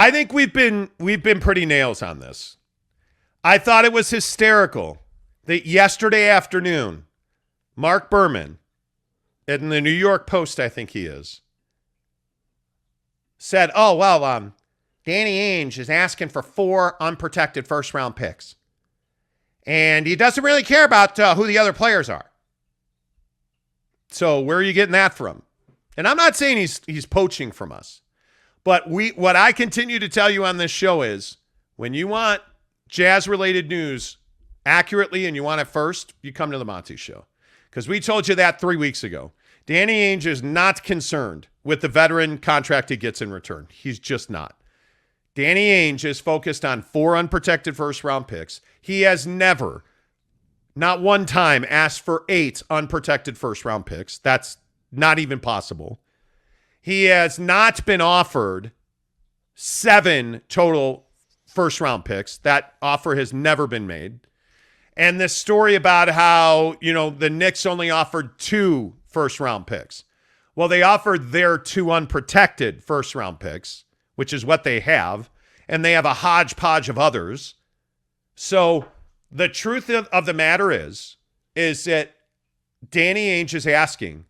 I think we've been pretty nails on this. I thought it was hysterical that yesterday afternoon, Mark Berman, in the New York Post, I think he is, said, oh, well, Danny Ainge is asking for 4 unprotected first-round picks. And he doesn't really care about who the other players are. So where are you getting that from? And I'm not saying he's poaching from us. But what I continue to tell you on this show is when you want Jazz-related news accurately and you want it first, you come to the Monty Show. Because we told you that 3 weeks ago. Danny Ainge is not concerned with the veteran contract he gets in return. He's just not. Danny Ainge is focused on 4 unprotected first-round picks. He has never, not one time, asked for 8 unprotected first-round picks. That's not even possible. He has not been offered 7 total first-round picks. That offer has never been made. And this story about how, the Knicks only offered 2 first-round picks. Well, they offered their 2 unprotected first-round picks, which is what they have, and they have a hodgepodge of others. So the truth of the matter is that Danny Ainge is asking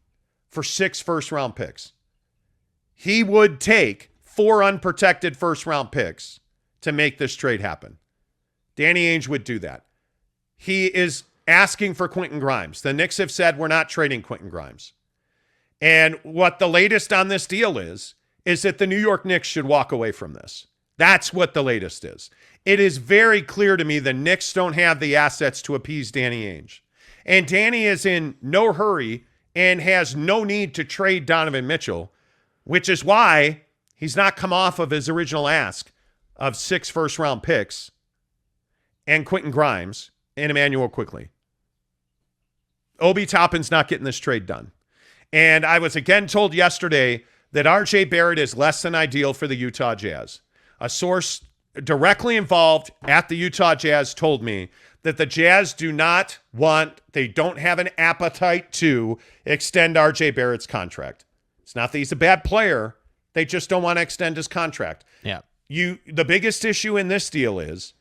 for 6 first-round picks. He would take 4 unprotected first-round picks to make this trade happen. Danny Ainge would do that. He is asking for Quentin Grimes. The Knicks have said we're not trading Quentin Grimes. And what the latest on this deal is that the New York Knicks should walk away from this. That's what the latest is. It is very clear to me the Knicks don't have the assets to appease Danny Ainge. And Danny is in no hurry and has no need to trade Donovan Mitchell, which is why he's not come off of his original ask of 6 first-round picks and Quentin Grimes and Emmanuel Quickly. Obi Toppin's not getting this trade done. And I was again told yesterday that R.J. Barrett is less than ideal for the Utah Jazz. A source directly involved at the Utah Jazz told me that the Jazz they don't have an appetite to extend R.J. Barrett's contract. It's not that he's a bad player. They just don't want to extend his contract. Yeah. The biggest issue in this deal is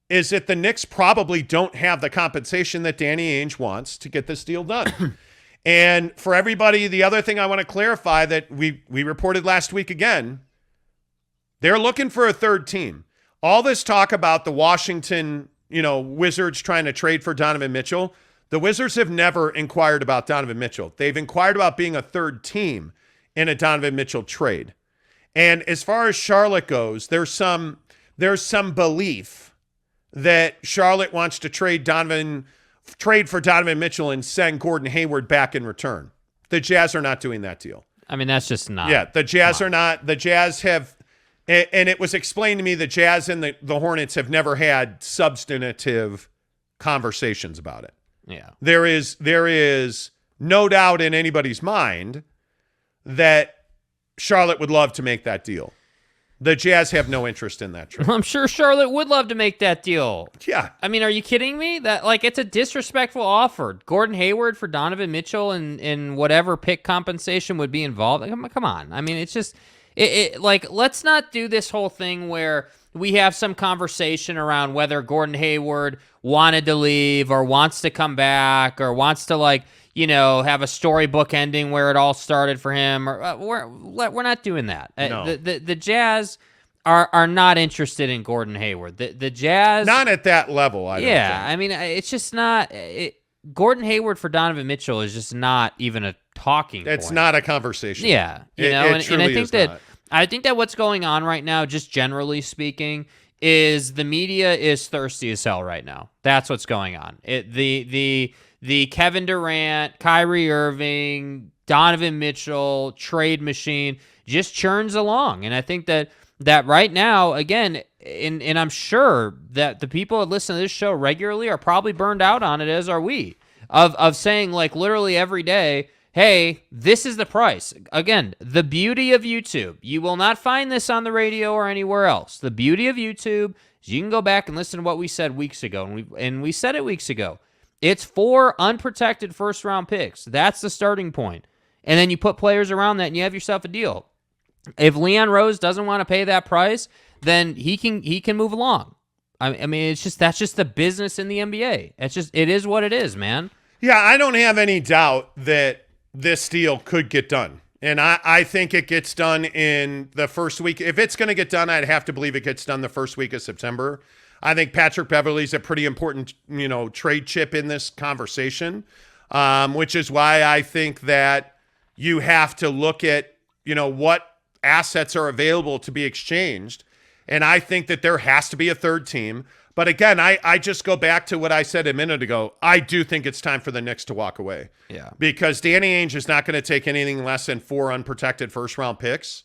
that the Knicks probably don't have the compensation that Danny Ainge wants to get this deal done. And for everybody, the other thing I want to clarify that we reported last week again, they're looking for a third team. All this talk about the Washington, Wizards trying to trade for Donovan Mitchell, the Wizards have never inquired about Donovan Mitchell. They've inquired about being a third team in a Donovan Mitchell trade. And as far as Charlotte goes, there's some belief that Charlotte wants to trade for Donovan Mitchell and send Gordon Hayward back in return. The Jazz are not doing that deal. I mean, that's just not. Yeah, the Jazz are not. The Jazz have, and it was explained to me the Jazz and the Hornets have never had substantive conversations about it. Yeah. There is no doubt in anybody's mind that Charlotte would love to make that deal. The Jazz have no interest in that trade. I'm sure Charlotte would love to make that deal. Yeah. I mean, are you kidding me? It's a disrespectful offer. Gordon Hayward for Donovan Mitchell and whatever pick compensation would be involved. Come on. I mean, it's just, let's not do this whole thing where we have some conversation around whether Gordon Hayward wanted to leave or wants to come back or wants to have a storybook ending where it all started for him. Or we're not doing that. No. The Jazz are not interested in Gordon Hayward. The Jazz not at that level. I don't think. I mean, it's just not. Gordon Hayward for Donovan Mitchell is just not even a talking point. It's not a conversation. Yeah, and I think that what's going on right now, just generally speaking, is the media is thirsty as hell right now. That's what's going on. The Kevin Durant, Kyrie Irving, Donovan Mitchell trade machine just churns along. And I think that right now, again, and I'm sure that the people that listen to this show regularly are probably burned out on it, as are we, of saying literally every day, hey, this is the price. Again, the beauty of YouTube. You will not find this on the radio or anywhere else. The beauty of YouTube is you can go back and listen to what we said weeks ago. And we said it weeks ago. It's 4 unprotected first-round picks. That's the starting point. And then you put players around that, and you have yourself a deal. If Leon Rose doesn't want to pay that price, then he can move along. I mean, that's just the business in the NBA. It is what it is, man. Yeah, I don't have any doubt that this deal could get done. And I think it gets done in the first week. If it's going to get done, I'd have to believe it gets done the first week of September. I think Patrick Beverly's a pretty important, trade chip in this conversation, which is why I think that you have to look at, what assets are available to be exchanged. And I think that there has to be a third team. But again, I just go back to what I said a minute ago. I do think it's time for the Knicks to walk away. Yeah. Because Danny Ainge is not going to take anything less than 4 unprotected first-round picks.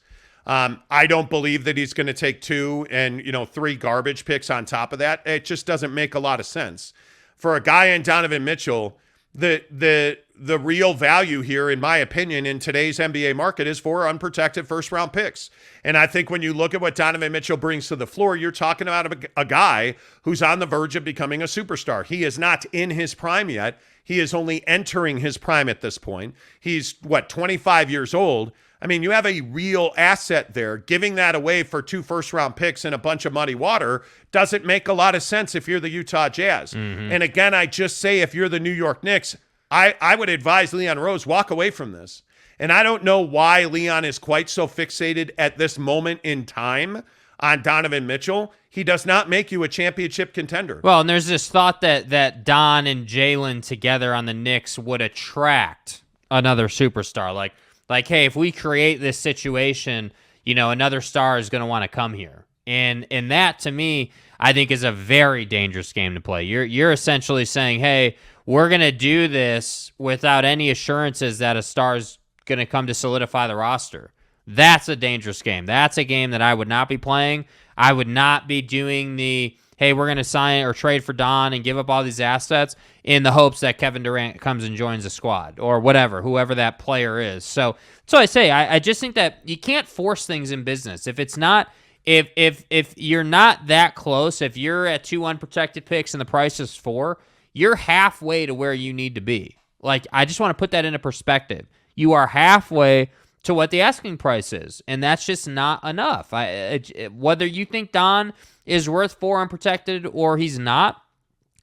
I don't believe that he's going to take 2 and 3 garbage picks on top of that. It just doesn't make a lot of sense. For a guy in Donovan Mitchell, the real value here, in my opinion, in today's NBA market is 4 unprotected first-round picks. And I think when you look at what Donovan Mitchell brings to the floor, you're talking about a guy who's on the verge of becoming a superstar. He is not in his prime yet. He is only entering his prime at this point. He's, 25 years old. I mean, you have a real asset there. Giving that away for 2 first-round picks and a bunch of muddy water doesn't make a lot of sense if you're the Utah Jazz. Mm-hmm. And again, I just say if you're the New York Knicks, I would advise Leon Rose, walk away from this. And I don't know why Leon is quite so fixated at this moment in time on Donovan Mitchell. He does not make you a championship contender. Well, and there's this thought that Don and Jalen together on the Knicks would attract another superstar. Like, hey, if we create this situation, another star is going to want to come here. And that, to me, I think is a very dangerous game to play. You're essentially saying, hey, we're going to do this without any assurances that a star's going to come to solidify the roster. That's a dangerous game. That's a game that I would not be playing. I would not be doing hey, we're going to sign or trade for Don and give up all these assets in the hopes that Kevin Durant comes and joins the squad or whoever that player is. So I say, I just think that you can't force things in business. If it's not, if you're not that close, if you're at 2 unprotected picks and the price is 4, you're halfway to where you need to be. Like, I just want to put that into perspective. You are halfway to what the asking price is, and that's just not enough. Whether you think Don is worth 4 unprotected or he's not,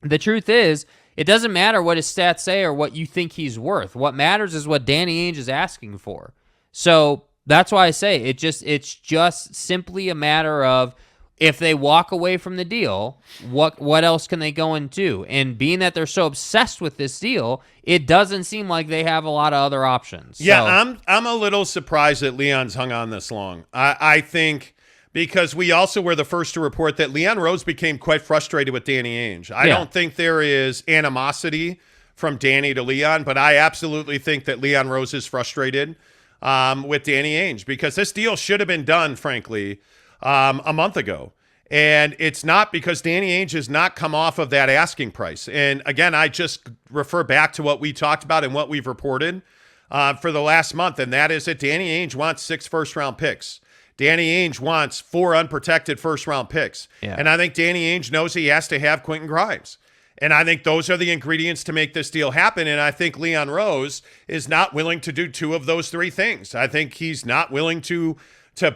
the truth is, it doesn't matter what his stats say or what you think he's worth. What matters is what Danny Ainge is asking for. So that's why I say it's just simply a matter of, if they walk away from the deal, what else can they go and do? And being that they're so obsessed with this deal, it doesn't seem like they have a lot of other options. Yeah, I'm a little surprised that Leon's hung on this long. I think because we also were the first to report that Leon Rose became quite frustrated with Danny Ainge. I don't think there is animosity from Danny to Leon, but I absolutely think that Leon Rose is frustrated with Danny Ainge because this deal should have been done, frankly, a month ago. And it's not because Danny Ainge has not come off of that asking price. And again, I just refer back to what we talked about and what we've reported for the last month. And that is that Danny Ainge wants 6 first-round picks. Danny Ainge wants 4 unprotected first-round picks. Yeah. And I think Danny Ainge knows he has to have Quentin Grimes. And I think those are the ingredients to make this deal happen. And I think Leon Rose is not willing to do 2 of those 3 things. I think he's not willing to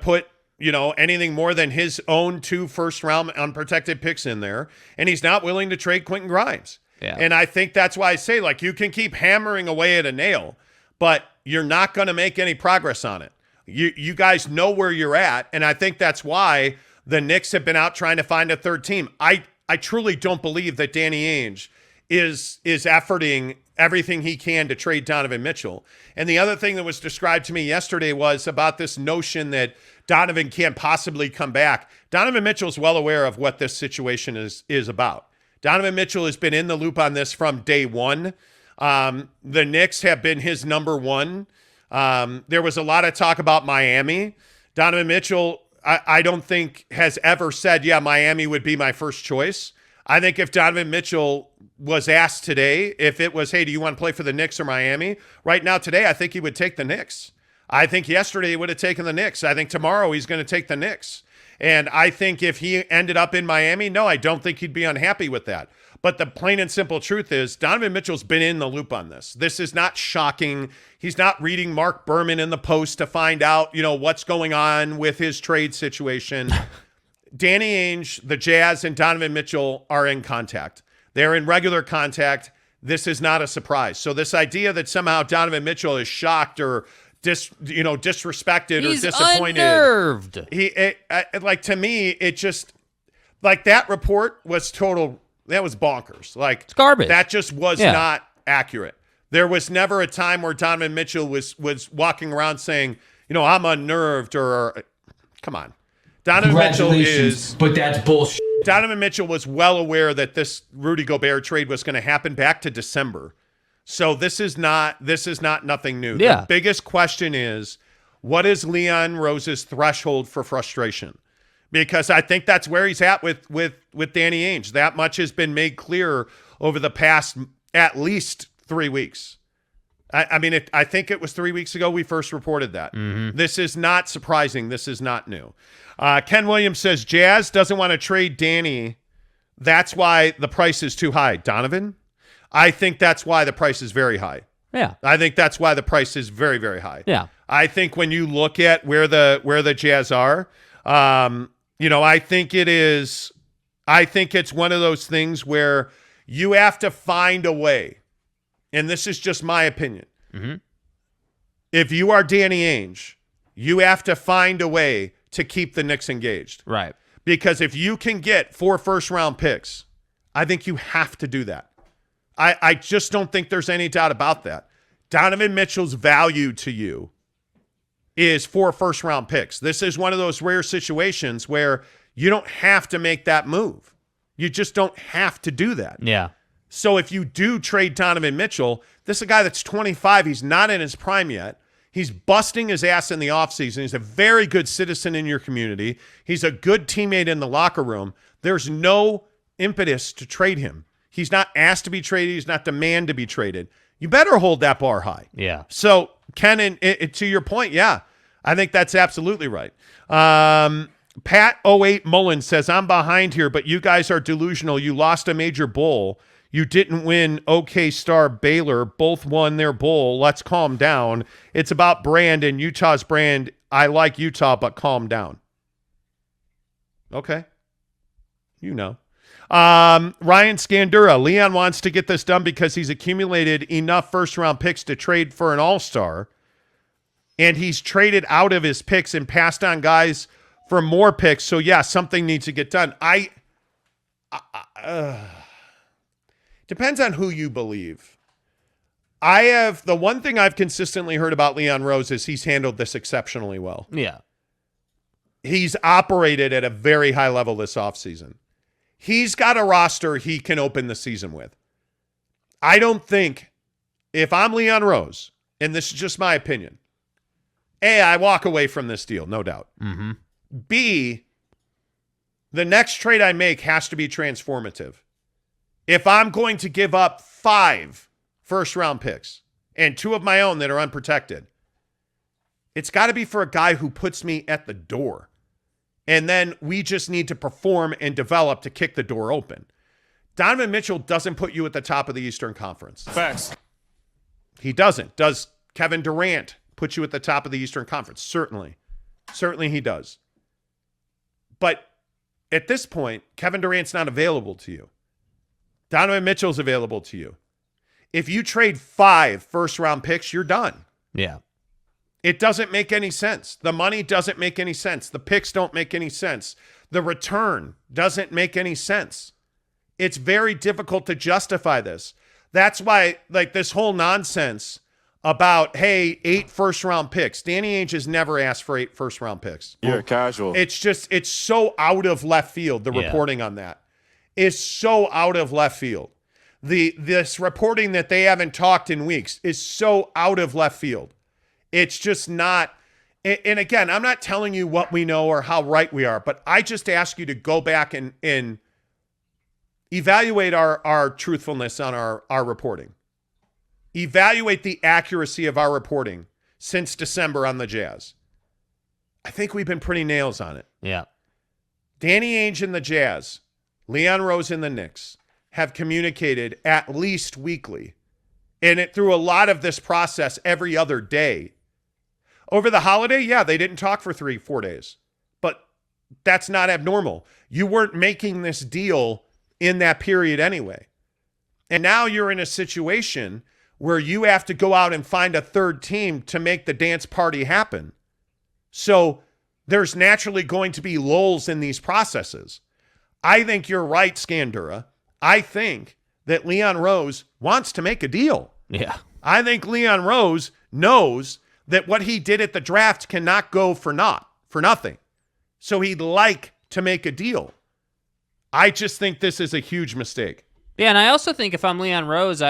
put anything more than his own 2 first-round unprotected picks in there. And he's not willing to trade Quentin Grimes. Yeah. And I think that's why I say, you can keep hammering away at a nail, but you're not going to make any progress on it. You guys know where you're at, and I think that's why the Knicks have been out trying to find a third team. I truly don't believe that Danny Ainge is efforting everything he can to trade Donovan Mitchell. And the other thing that was described to me yesterday was about this notion that Donovan can't possibly come back. Donovan Mitchell's well aware of what this situation is about. Donovan Mitchell has been in the loop on this from day one. The Knicks have been his number one. There was a lot of talk about Miami. Donovan Mitchell, I don't think has ever said, yeah, Miami would be my first choice. I think if Donovan Mitchell was asked today, if it was, hey, do you want to play for the Knicks or Miami? Right now today, I think he would take the Knicks. I think yesterday he would have taken the Knicks. I think tomorrow he's going to take the Knicks. And I think if he ended up in Miami, no, I don't think he'd be unhappy with that. But the plain and simple truth is Donovan Mitchell's been in the loop on this. This is not shocking. He's not reading Mark Berman in the Post to find out, what's going on with his trade situation. Danny Ainge, the Jazz, and Donovan Mitchell are in contact. They're in regular contact. This is not a surprise. So this idea that somehow Donovan Mitchell is shocked or disrespected He's or disappointed. Unnerved. To me, it just like that report was total. That was bonkers. Like it's garbage. That just was not accurate. There was never a time where Donovan Mitchell was walking around saying, I'm unnerved or come on. Donovan Mitchell but that's bullshit. Donovan Mitchell was well aware that this Rudy Gobert trade was going to happen back to December. So this is not nothing new. Yeah. The biggest question is, what is Leon Rose's threshold for frustration? Because I think that's where he's at with Danny Ainge. That much has been made clear over the past at least 3 weeks. I think it was 3 weeks ago we first reported that. Mm-hmm. This is not surprising. This is not new. Ken Williams says, Jazz doesn't want to trade Danny. That's why the price is too high. Donovan? I think that's why the price is very high. Yeah. I think that's why the price is very, very high. Yeah. I think when you look at where the Jazz are, I think it's one of those things where you have to find a way. And this is just my opinion. Mm-hmm. If you are Danny Ainge, you have to find a way to keep the Knicks engaged. Right. Because if you can get 4 first-round picks, I think you have to do that. I just don't think there's any doubt about that. Donovan Mitchell's value to you is 4 first-round picks. This is one of those rare situations where you don't have to make that move. You just don't have to do that. Yeah. So if you do trade Donovan Mitchell, this is a guy that's 25. He's not in his prime yet. He's busting his ass in the offseason. He's a very good citizen in your community. He's a good teammate in the locker room. There's no impetus to trade him. He's not asked to be traded. He's not demanded to be traded. You better hold that bar high. Yeah. So, Ken, to your point, yeah, I think that's absolutely right. Pat08 Mullen says, I'm behind here, but you guys are delusional. You lost a major bowl. You didn't win OK Star Baylor. Both won their bowl. Let's calm down. It's about brand and Utah's brand. I like Utah, but calm down. Okay. Ryan Scandura. Leon wants to get this done because he's accumulated enough first-round picks to trade for an all-star, and he's traded out of his picks and passed on guys for more picks. So, yeah, something needs to get done. Depends on who you believe. The one thing I've consistently heard about Leon Rose is he's handled this exceptionally well. Yeah. He's operated at a very high level this offseason. He's got a roster he can open the season with. I don't think, if I'm Leon Rose, and this is just my opinion, A, I walk away from this deal, no doubt. Mm-hmm. B, the next trade I make has to be transformative. If I'm going to give up 5 first-round picks and 2 of my own that are unprotected, it's got to be for a guy who puts me at the door. And then we just need to perform and develop to kick the door open. Donovan Mitchell doesn't put you at the top of the Eastern Conference. Facts. He doesn't. Does Kevin Durant put you at the top of the Eastern Conference? Certainly. Certainly he does. But at this point, Kevin Durant's not available to you. Donovan Mitchell's available to you. If you trade 5 first-round picks, you're done. Yeah. It doesn't make any sense. The money doesn't make any sense. The picks don't make any sense. The return doesn't make any sense. It's very difficult to justify this. That's why, this whole nonsense about, hey, 8 first-round picks. Danny Ainge has never asked for 8 first-round picks. You're casual. It's so out of left field, the reporting on that. Is so out of left field. This reporting that they haven't talked in weeks is so out of left field. It's just not. And again, I'm not telling you what we know or how right we are, but I just ask you to go back and evaluate our truthfulness on our reporting. Evaluate the accuracy of our reporting since December on the Jazz. I think we've been pretty nails on it. Yeah. Danny Ainge and the Jazz, Leon Rose and the Knicks have communicated at least weekly, and through a lot of this process every other day. Over the holiday, yeah, they didn't talk for 3-4 days. But that's not abnormal. You weren't making this deal in that period anyway. And now you're in a situation where you have to go out and find a third team to make the dance party happen. So there's naturally going to be lulls in these processes. I think you're right, Scandura. I think that Leon Rose wants to make a deal. Yeah. I think Leon Rose knows that what he did at the draft cannot go for nothing. So he'd like to make a deal. I just think this is a huge mistake. Yeah, and I also think if I'm Leon Rose,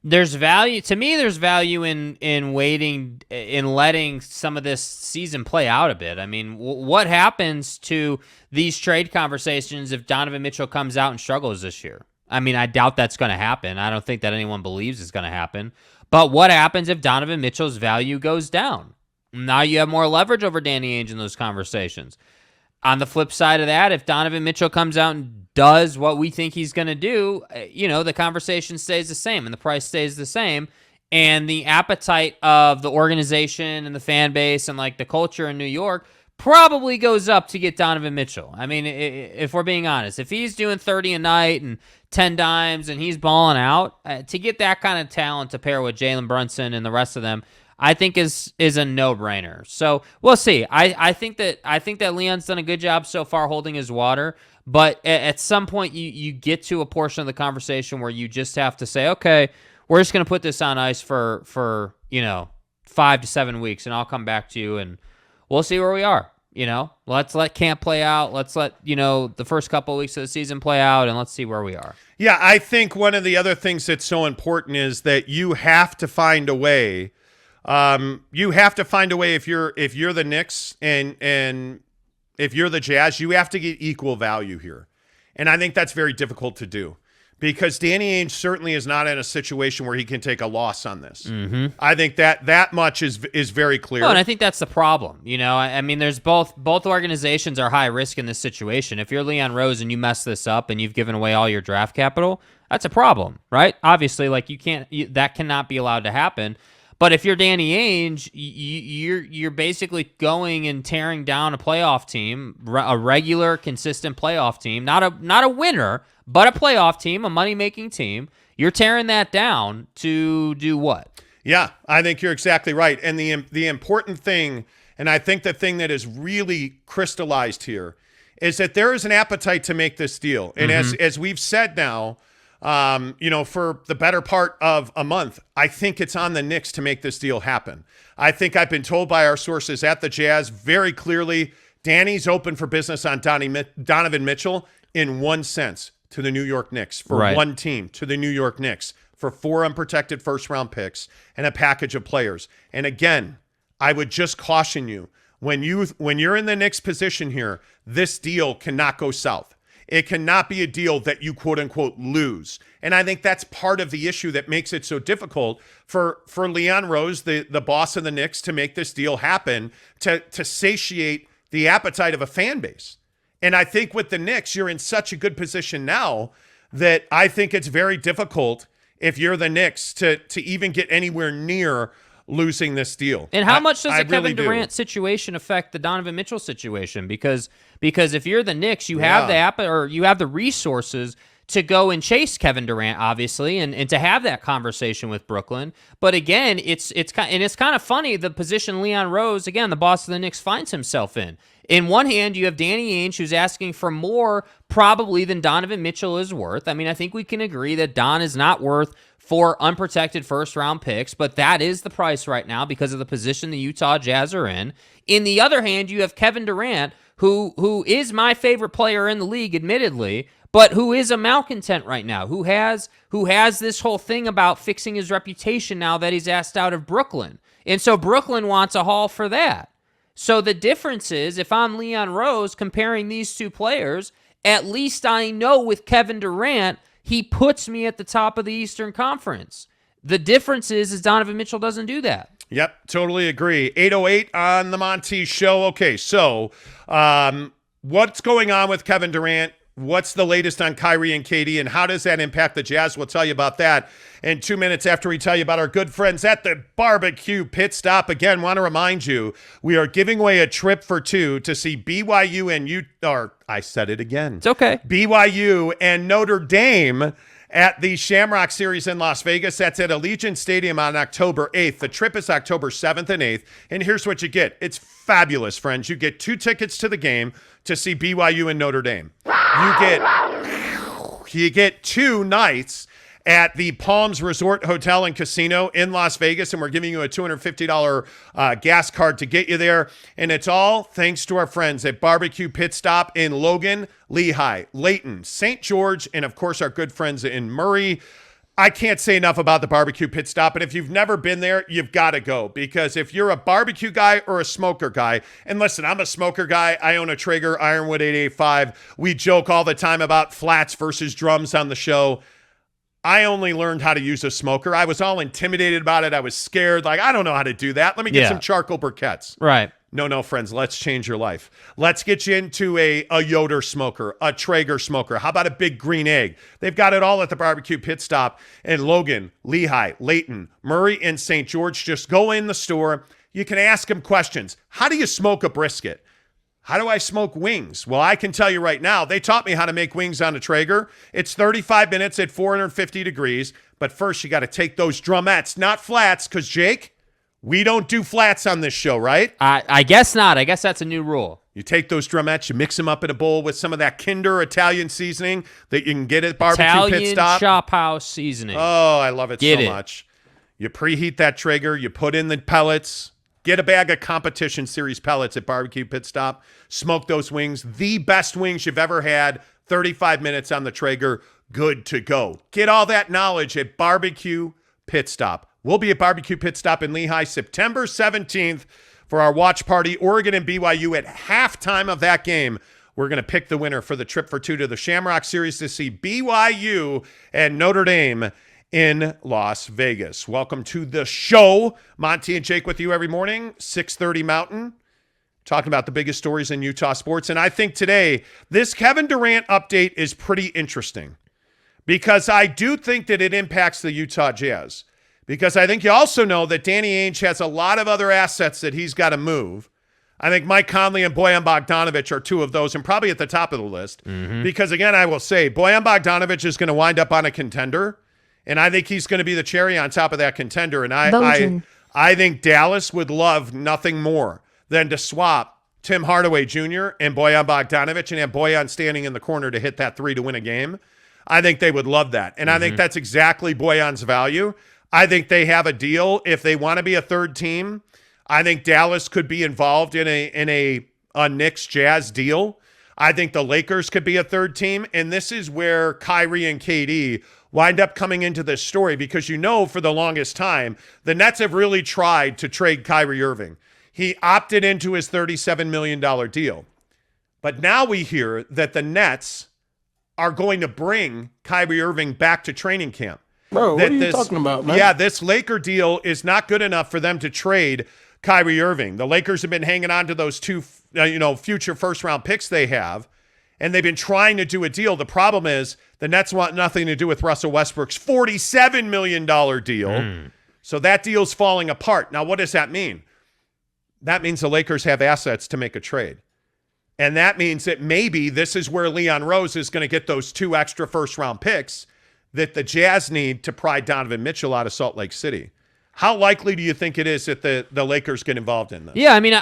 there's value to me. There's value in waiting, in letting some of this season play out a bit. I mean, what happens to these trade conversations if Donovan Mitchell comes out and struggles this year? I mean, I doubt that's going to happen. I don't think that anyone believes it's going to happen. But what happens if Donovan Mitchell's value goes down? Now you have more leverage over Danny Ainge in those conversations. On the flip side of that, if Donovan Mitchell comes out and does what we think he's going to do, the conversation stays the same and the price stays the same. And the appetite of the organization and the fan base and like the culture in New York probably goes up to get Donovan Mitchell. I mean, if we're being honest, if he's doing 30 a night and 10 dimes and he's balling out, to get that kind of talent to pair with Jalen Brunson and the rest of them, I think is a no-brainer. So we'll see. I think that Leon's done a good job so far holding his water, but at some point you get to a portion of the conversation where you just have to say, okay, we're just going to put this on ice for 5 to 7 weeks, and I'll come back to you and we'll see where we are. Let's let camp play out. Let's let the first couple of weeks of the season play out, and let's see where we are. Yeah, I think one of the other things that's so important is that you have to find a way. If you're the Knicks and if you're the Jazz, you have to get equal value here. And I think that's very difficult to do because Danny Ainge certainly is not in a situation where he can take a loss on this. Mm-hmm. I think that much is very clear. Oh, and I think that's the problem. I mean, there's both organizations are high risk in this situation. If you're Leon Rose and you mess this up and you've given away all your draft capital, that's a problem, right? Obviously, that cannot be allowed to happen. But if you're Danny Ainge, you're basically going and tearing down a playoff team, a regular, consistent playoff team, not a winner, but a playoff team, a money-making team. You're tearing that down to do what? Yeah, I think you're exactly right. And the important thing, and I think the thing that is really crystallized here, is that there is an appetite to make this deal. And as we've said now, for the better part of a month, I think it's on the Knicks to make this deal happen. I think I've been told by our sources at the Jazz very clearly, Danny's open for business on Donovan Mitchell in one sense, to the New York Knicks, for one team, to the New York Knicks, for 4 unprotected first-round picks and a package of players. And again, I would just caution you, when you're in the Knicks position here, this deal cannot go south. It cannot be a deal that you quote unquote lose. And I think that's part of the issue that makes it so difficult for Leon Rose, the boss of the Knicks, to make this deal happen, to satiate the appetite of a fan base. And I think with the Knicks, you're in such a good position now that I think it's very difficult if you're the Knicks to even get anywhere near losing this deal. And how much does the Kevin Durant situation affect the Donovan Mitchell situation? Because if you're the Knicks, you have the app or you have the resources to go and chase Kevin Durant, obviously, and to have that conversation with Brooklyn. But again, it's kind of funny the position Leon Rose, again, the boss of the Knicks, finds himself in. In one hand, you have Danny Ainge, who's asking for more probably than Donovan Mitchell is worth. I mean, I think we can agree that Don is not worth 4 unprotected first-round picks, but that is the price right now because of the position the Utah Jazz are in. In the other hand, you have Kevin Durant, who is my favorite player in the league, admittedly, but who is a malcontent right now, who has this whole thing about fixing his reputation now that he's asked out of Brooklyn. And so Brooklyn wants a haul for that. So the difference is, if I'm Leon Rose comparing these two players, at least I know with Kevin Durant, he puts me at the top of the Eastern Conference. The difference is Donovan Mitchell doesn't do that. Yep, totally agree. 808 on the Monty Show. Okay, so what's going on with Kevin Durant? What's the latest on Kyrie and KD, and how does that impact the Jazz? We'll tell you about that in 2 minutes after we tell you about our good friends at the BBQ Pit Stop. Again, want to remind you, we are giving away a trip for two to see BYU and I said it again. It's okay. BYU and Notre Dame at the Shamrock Series in Las Vegas. That's at Allegiant Stadium on October 8th. The trip is October 7th and 8th. And here's what you get. It's fabulous, friends. You get 2 tickets to the game to see BYU and Notre Dame. You get 2 nights at the Palms Resort Hotel and Casino in Las Vegas, and we're giving you a $250 gas card to get you there. And it's all thanks to our friends at BBQ Pit Stop in Logan, Lehigh, Layton, St. George, and of course our good friends in Murray. I can't say enough about the BBQ Pit Stop, and if you've never been there, you've got to go, because if you're a barbecue guy or a smoker guy, and listen, I'm a smoker guy. I own a Traeger Ironwood 885. We joke all the time about flats versus drums on the show. I only learned how to use a smoker. I was all intimidated about it. I was scared. Like, I don't know how to do that. Let me get some charcoal briquettes. Right. No, friends. Let's change your life. Let's get you into a Yoder smoker, a Traeger smoker. How about a big green egg? They've got it all at the BBQ Pit Stop in Logan, Lehigh, Layton, Murray, and St. George. Just go in the store. You can ask them questions. How do you smoke a brisket? How do I smoke wings? Well, I can tell you right now, they taught me how to make wings on a Traeger. It's 35 minutes at 450 degrees. But first, you got to take those drumettes, not flats, because, Jake, we don't do flats on this show, right? I guess not. I guess that's a new rule. You take those drumettes, you mix them up in a bowl with some of that Kinder Italian seasoning that you can get at BBQ Pit Stop. Italian Chop House seasoning. Oh, I love it so much. You preheat that Traeger, you put in the pellets. Get a bag of competition series pellets at BBQ Pit Stop. Smoke those wings. The best wings you've ever had. 35 minutes on the Traeger. Good to go. Get all that knowledge at BBQ Pit Stop. We'll be at BBQ Pit Stop in Lehigh September 17th for our watch party. Oregon and BYU at halftime of that game. We're going to pick the winner for the trip for two to the Shamrock Series to see BYU and Notre Dame in Las Vegas. Welcome to the show. Monty and Jake with you every morning, 6:30 Mountain, talking about the biggest stories in Utah sports. And I think today, this Kevin Durant update is pretty interesting because I do think that it impacts the Utah Jazz. Because I think you also know that Danny Ainge has a lot of other assets that he's got to move. I think Mike Conley and Bojan Bogdanovic are 2 of those and probably at the top of the list. Mm-hmm. Because, again, I will say, Bojan Bogdanovic is going to wind up on a contender. And I think he's going to be the cherry on top of that contender. And I think Dallas would love nothing more than to swap Tim Hardaway Jr. and Bojan Bogdanovic and have Bojan standing in the corner to hit that 3 to win a game. I think they would love that. And I think that's exactly Bojan's value. I think they have a deal. If they want to be a third team, I think Dallas could be involved in a Knicks Jazz deal. I think the Lakers could be a third team. And this is where Kyrie and KD wind up coming into this story because for the longest time, the Nets have really tried to trade Kyrie Irving. He opted into his $37 million deal. But now we hear that the Nets are going to bring Kyrie Irving back to training camp. Bro, what are you talking about, man? Yeah, this Laker deal is not good enough for them to trade Kyrie Irving. The Lakers have been hanging on to those 2 future first-round picks they have. And they've been trying to do a deal. The problem is the Nets want nothing to do with Russell Westbrook's $47 million deal. So that deal's falling apart. Now, what does that mean? That means the Lakers have assets to make a trade. And that means that maybe this is where Leon Rose is going to get those 2 extra first-round picks that the Jazz need to pry Donovan Mitchell out of Salt Lake City. How likely do you think it is that the Lakers get involved in this? Yeah, I mean,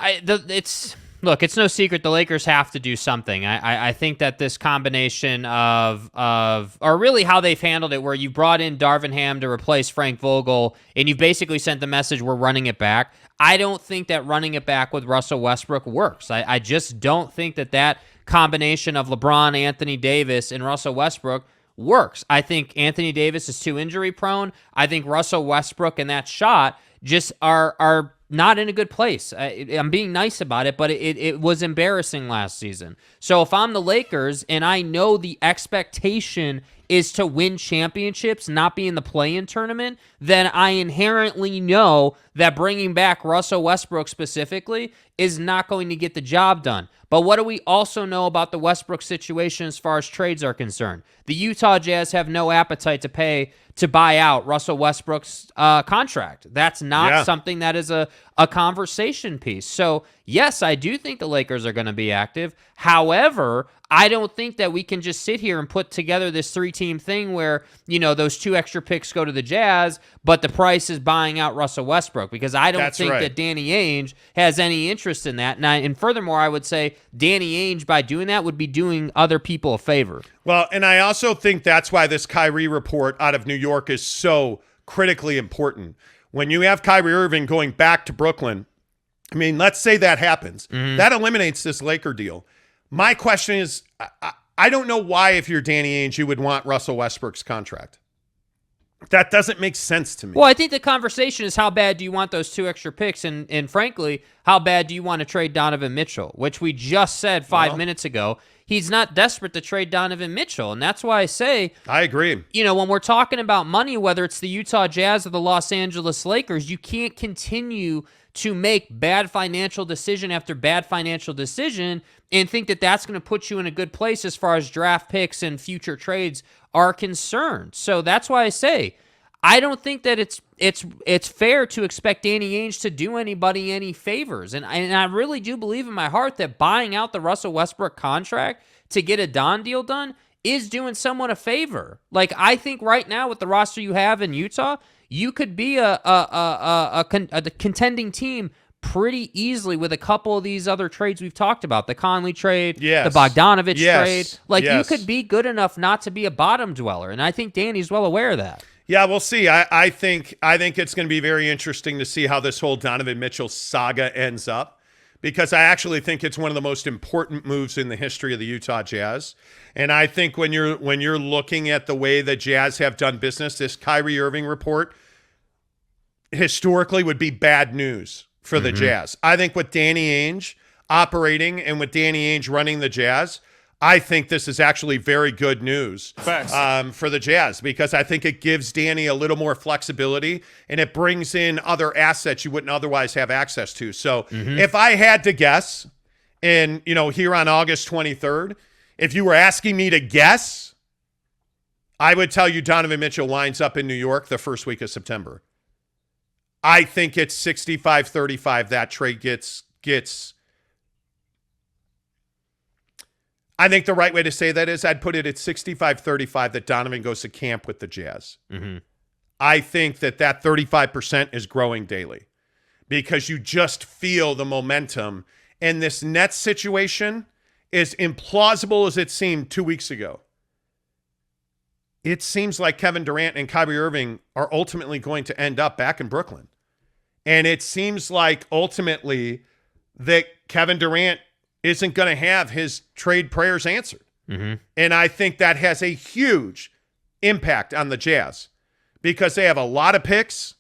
Look, it's no secret the Lakers have to do something. I think that this combination or really how they've handled it, where you brought in Darvin Ham to replace Frank Vogel, and you've basically sent the message, we're running it back. I don't think that running it back with Russell Westbrook works. I just don't think that combination of LeBron, Anthony Davis, and Russell Westbrook works. I think Anthony Davis is too injury prone. I think Russell Westbrook and that shot just are not in a good place. I'm being nice about it, but it was embarrassing last season. So if I'm the Lakers and I know the expectation is to win championships, not be in the play-in tournament, then I inherently know that bringing back Russell Westbrook specifically is not going to get the job done. But what do we also know about the Westbrook situation as far as trades are concerned? The Utah Jazz have no appetite to buy out Russell Westbrook's contract. That's not something that is a conversation piece. So, yes, I do think the Lakers are going to be active. However, I don't think that we can just sit here and put together this 3-team thing where, those 2 extra picks go to the Jazz, but the price is buying out Russell Westbrook, because I don't think that Danny Ainge has any interest in that. And furthermore, I would say Danny Ainge, by doing that, would be doing other people a favor. Well, and I also think that's why this Kyrie report out of New York is so critically important. When you have Kyrie Irving going back to Brooklyn, I mean, let's say that happens. That eliminates this Laker deal. My question is, I don't know why, if you're Danny Ainge, you would want Russell Westbrook's contract. That doesn't make sense to me. Well, I think the conversation is, how bad do you want those 2 extra picks? And frankly, how bad do you want to trade Donovan Mitchell, which we just said 5 minutes ago. He's not desperate to trade Donovan Mitchell, and that's why I say, I agree. When we're talking about money, whether it's the Utah Jazz or the Los Angeles Lakers, you can't continue to make bad financial decision after bad financial decision and think that that's going to put you in a good place as far as draft picks and future trades are concerned. So that's why I say, I don't think that it's fair to expect Danny Ainge to do anybody any favors. And I really do believe in my heart that buying out the Russell Westbrook contract to get a Don deal done is doing someone a favor. Like, I think right now with the roster you have in Utah, you could be a contending team pretty easily with a couple of these other trades we've talked about. The Conley trade, the Bogdanovich trade. Like, you could be good enough not to be a bottom dweller, and I think Danny's well aware of that. Yeah, we'll see. I think it's going to be very interesting to see how this whole Donovan Mitchell saga ends up, because I actually think it's one of the most important moves in the history of the Utah Jazz. And I think when you're looking at the way the Jazz have done business, this Kyrie Irving report historically would be bad news for the Jazz. I think with Danny Ainge operating and with Danny Ainge running the Jazz, I think this is actually very good news for the Jazz, because I think it gives Danny a little more flexibility and it brings in other assets you wouldn't otherwise have access to. So if I had to guess, and here on August 23rd, if you were asking me to guess, I would tell you Donovan Mitchell winds up in New York the first week of September. I think it's 65-35 that trade gets. I think the right way to say that is I'd put it at 65-35 that Donovan goes to camp with the Jazz. I think that 35% is growing daily, because you just feel the momentum. And this Nets situation, as implausible as it seemed 2 weeks ago, it seems like Kevin Durant and Kyrie Irving are ultimately going to end up back in Brooklyn. And it seems like ultimately that Kevin Durant isn't going to have his trade prayers answered. And I think that has a huge impact on the Jazz, because they have a lot of picks,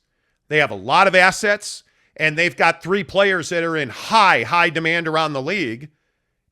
they have a lot of assets, and they've got 3 players that are in high demand around the league.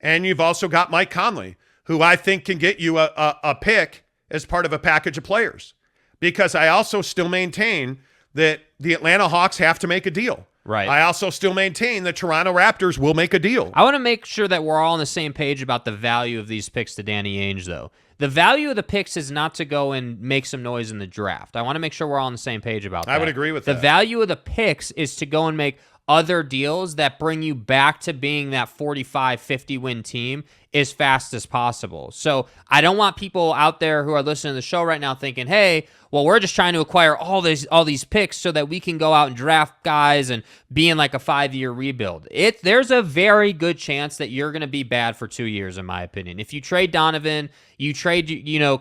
And you've also got Mike Conley, who I think can get you a pick as part of a package of players. Because I also still maintain that the Atlanta Hawks have to make a deal. Right. I also still maintain the Toronto Raptors will make a deal. I want to make sure that we're all on the same page about the value of these picks to Danny Ainge, though. The value of the picks is not to go and make some noise in the draft. I want to make sure we're all on the same page about that. I would agree with that. The value of the picks is to go and make other deals that bring you back to being that 45, 50 win team as fast as possible. So I don't want people out there who are listening to the show right now thinking, hey, well, we're just trying to acquire all these picks so that we can go out and draft guys and be in like a 5-year rebuild. There's a very good chance that you're going to be bad for 2 years, in my opinion. If you trade Donovan, you trade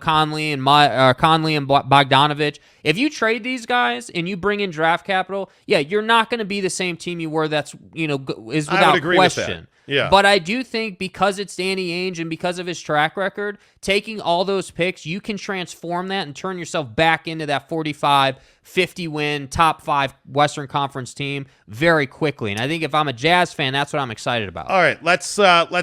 Conley and Bogdanovich. If you trade these guys and you bring in draft capital, yeah, you're not going to be the same team you were. That's is without question. Yeah. But I do think because it's Danny Ainge and because of his track record, taking all those picks, you can transform that and turn yourself back into that 45, 50 win, top 5 Western Conference team very quickly. And I think if I'm a Jazz fan, that's what I'm excited about. All right, let's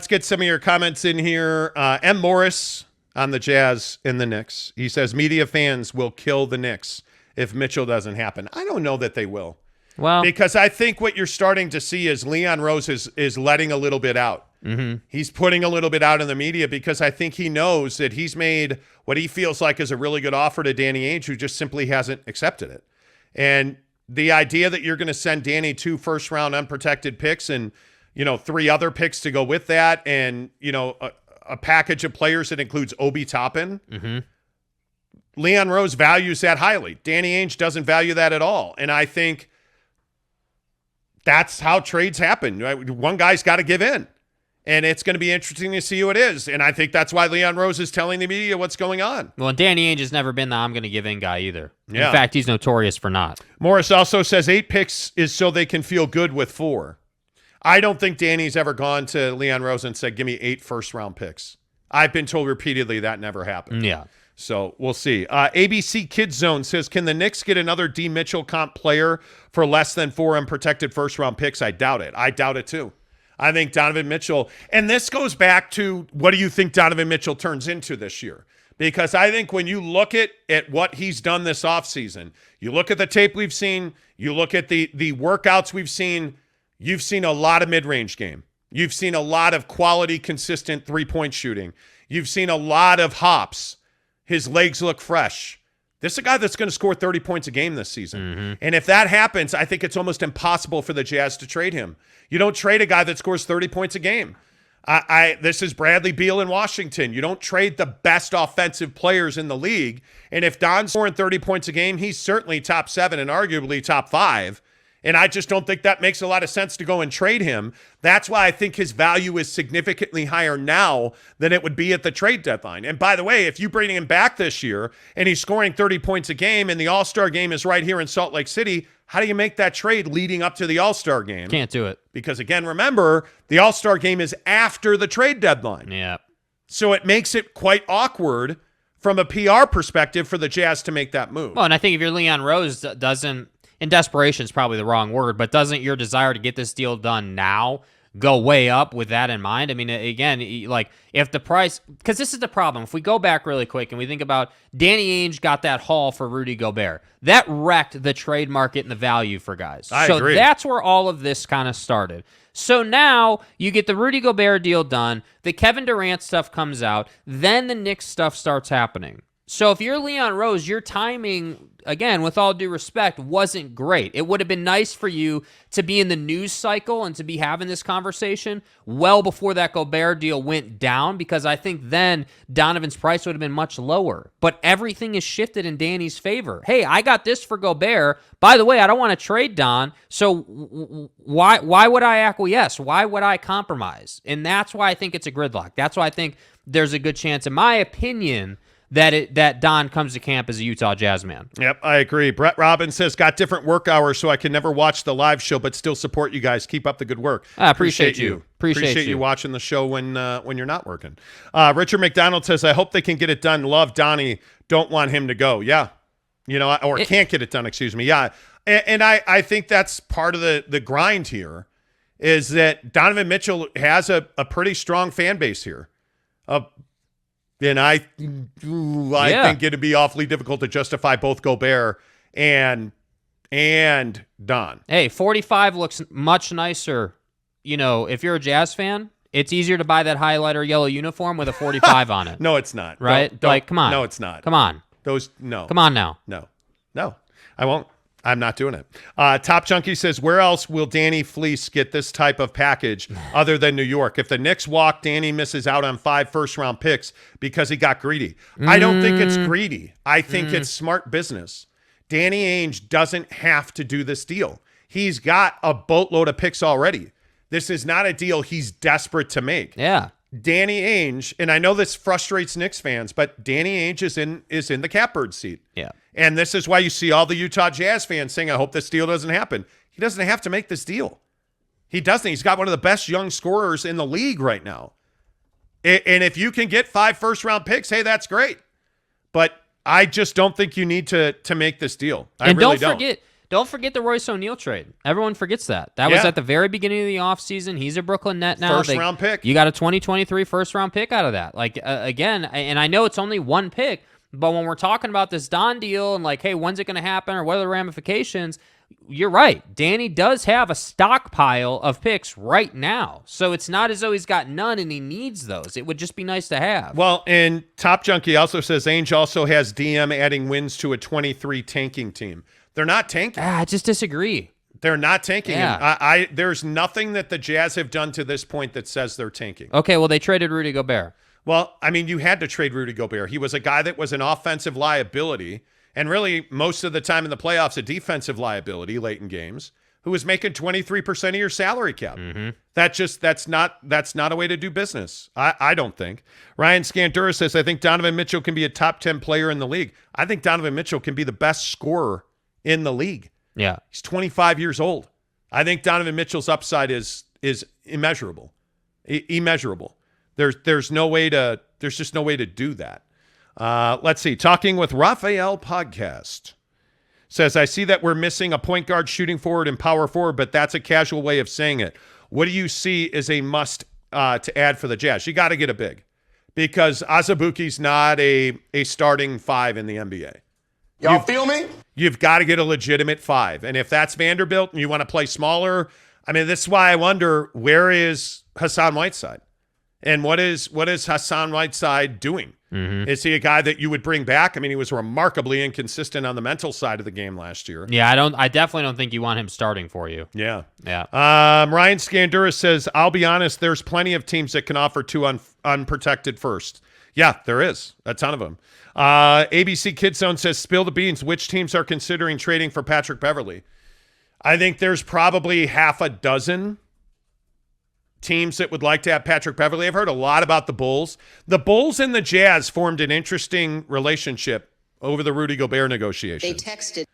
get some of your comments in here. M. Morris on the Jazz and the Knicks. He says media fans will kill the Knicks if Mitchell doesn't happen. I don't know that they will. Well, because I think what you're starting to see is Leon Rose is letting a little bit out. Mm-hmm. He's putting a little bit out in the media because I think he knows that he's made what he feels like is a really good offer to Danny Ainge, who just simply hasn't accepted it. And the idea that you're going to send Danny 2 first-round unprotected picks and, 3 other picks to go with that and, a package of players that includes Obi Toppin, Leon Rose values that highly. Danny Ainge doesn't value that at all. And I think that's how trades happen. Right? One guy's got to give in. And it's going to be interesting to see who it is. And I think that's why Leon Rose is telling the media what's going on. Well, Danny Ainge has never been the I'm going to give in guy either. Yeah. In fact, he's notorious for not. Morris also says 8 picks is so they can feel good with 4. I don't think Danny's ever gone to Leon Rose and said, give me 8 first-round picks. I've been told repeatedly that never happened. Yeah. So we'll see. ABC Kids Zone says, can the Knicks get another D. Mitchell comp player for less than 4 unprotected first-round picks? I doubt it. I doubt it, too. I think Donovan Mitchell, and this goes back to what do you think Donovan Mitchell turns into this year? Because I think when you look at what he's done this offseason, you look at the tape we've seen, you look at the workouts we've seen, you've seen a lot of mid-range game. You've seen a lot of quality, consistent three-point shooting. You've seen a lot of hops. His legs look fresh. This is a guy that's going to score 30 points a game this season. Mm-hmm. And if that happens, I think it's almost impossible for the Jazz to trade him. You don't trade a guy that scores 30 points a game. This is Bradley Beal in Washington. You don't trade the best offensive players in the league. And if Don's scoring 30 points a game, he's certainly top 7 and arguably top 5. And I just don't think that makes a lot of sense to go and trade him. That's why I think his value is significantly higher now than it would be at the trade deadline. And by the way, if you bring him back this year and he's scoring 30 points a game and the All-Star game is right here in Salt Lake City, how do you make that trade leading up to the All-Star game? Can't do it. Because again, remember, the All-Star game is after the trade deadline. Yeah. So it makes it quite awkward from a PR perspective for the Jazz to make that move. Well, and I think if you're Leon Rose, doesn't, and desperation is probably the wrong word, but doesn't your desire to get this deal done now go way up with that in mind? I mean, again, like if the price, because this is the problem. If we go back really quick and we think about Danny Ainge got that haul for Rudy Gobert, that wrecked the trade market and the value for guys. I so agree. That's where all of this kind of started. So now you get the Rudy Gobert deal done, the Kevin Durant stuff comes out, then the Knicks stuff starts happening. So if you're Leon Rose, your timing, again, with all due respect, wasn't great. It would have been nice for you to be in the news cycle and to be having this conversation well before that Gobert deal went down, because I think then Donovan's price would have been much lower. But everything is shifted in Danny's favor. Hey, I got this for Gobert. By the way, I don't want to trade Don, so why would I acquiesce? Why would I compromise? And that's why I think it's a gridlock. That's why I think there's a good chance, in my opinion, that Don comes to camp as a Utah Jazz man. Yep, I agree. Brett Robbins says, got different work hours, so I can never watch the live show, but still support you guys. Keep up the good work. I appreciate you. Appreciate you watching the show when you're not working. Richard McDonald says, I hope they can get it done. Love Donnie. Don't want him to go. Yeah. Can't get it done, excuse me. Yeah. And I think that's part of the grind here is that Donovan Mitchell has a pretty strong fan base here. And I think it'd be awfully difficult to justify both Gobert and Don. Hey, 45 looks much nicer. If you're a Jazz fan, it's easier to buy that highlighter yellow uniform with a 45 on it. No, it's not. Right? Don't, come on. No, it's not. Come on. No. Come on now. No, I won't. I'm not doing it. Top Junkie says, where else will Danny Fleece get this type of package other than New York? If the Knicks walk, Danny misses out on 5 first-round picks because he got greedy. I don't think it's greedy. I think it's smart business. Danny Ainge doesn't have to do this deal. He's got a boatload of picks already. This is not a deal he's desperate to make. Yeah. Danny Ainge, and I know this frustrates Knicks fans, but Danny Ainge is in the catbird seat. Yeah. And this is why you see all the Utah Jazz fans saying, I hope this deal doesn't happen. He doesn't have to make this deal. He doesn't. He's got one of the best young scorers in the league right now. And if you can get 5 first-round picks, hey, that's great. But I just don't think you need to make this deal. I and really don't forget, Don't forget the Royce O'Neal trade. Everyone forgets that. That was at the very beginning of the offseason. He's a Brooklyn Net now. First-round pick. You got a 2023 first-round pick out of that. Like, again, and I know it's only one pick, but when we're talking about this Don deal and like, hey, when's it going to happen or what are the ramifications, you're right. Danny does have a stockpile of picks right now. So it's not as though he's got none and he needs those. It would just be nice to have. Well, and Top Junkie also says Ainge also has DM adding wins to a 23 tanking team. They're not tanking. I just disagree. They're not tanking. Yeah. There's nothing that the Jazz have done to this point that says they're tanking. Okay, well, they traded Rudy Gobert. Well, I mean, you had to trade Rudy Gobert. He was a guy that was an offensive liability, and really most of the time in the playoffs, a defensive liability late in games, who was making 23% of your salary cap. Mm-hmm. That's not a way to do business. I don't think. Ryan Scandura says, I think Donovan Mitchell can be a top 10 player in the league. I think Donovan Mitchell can be the best scorer in the league. Yeah. He's 25 years old. I think Donovan Mitchell's upside is immeasurable. Immeasurable. There's just no way to do that. Let's see. Talking with Raphael podcast says, I see that we're missing a point guard, shooting forward, and power forward, but that's a casual way of saying it. What do you see as a must to add for the Jazz? You got to get a big, because Azubuike's not a starting five in the NBA. Y'all feel me? You've got to get a legitimate five. And if that's Vanderbilt and you want to play smaller, I mean, this is why I wonder, where is Hassan Whiteside? And what is Hassan Whiteside doing? Mm-hmm. Is he a guy that you would bring back? I mean, he was remarkably inconsistent on the mental side of the game last year. Yeah, I definitely don't think you want him starting for you. Yeah. Ryan Scandura says, I'll be honest, there's plenty of teams that can offer two unprotected first. Yeah, there is. A ton of them. ABC Kid Zone says, spill the beans. Which teams are considering trading for Patrick Beverly? I think there's probably half a dozen teams that would like to have Patrick Beverly. I've heard a lot about the Bulls. The Bulls and the Jazz formed an interesting relationship over the Rudy Gobert negotiations. They texted.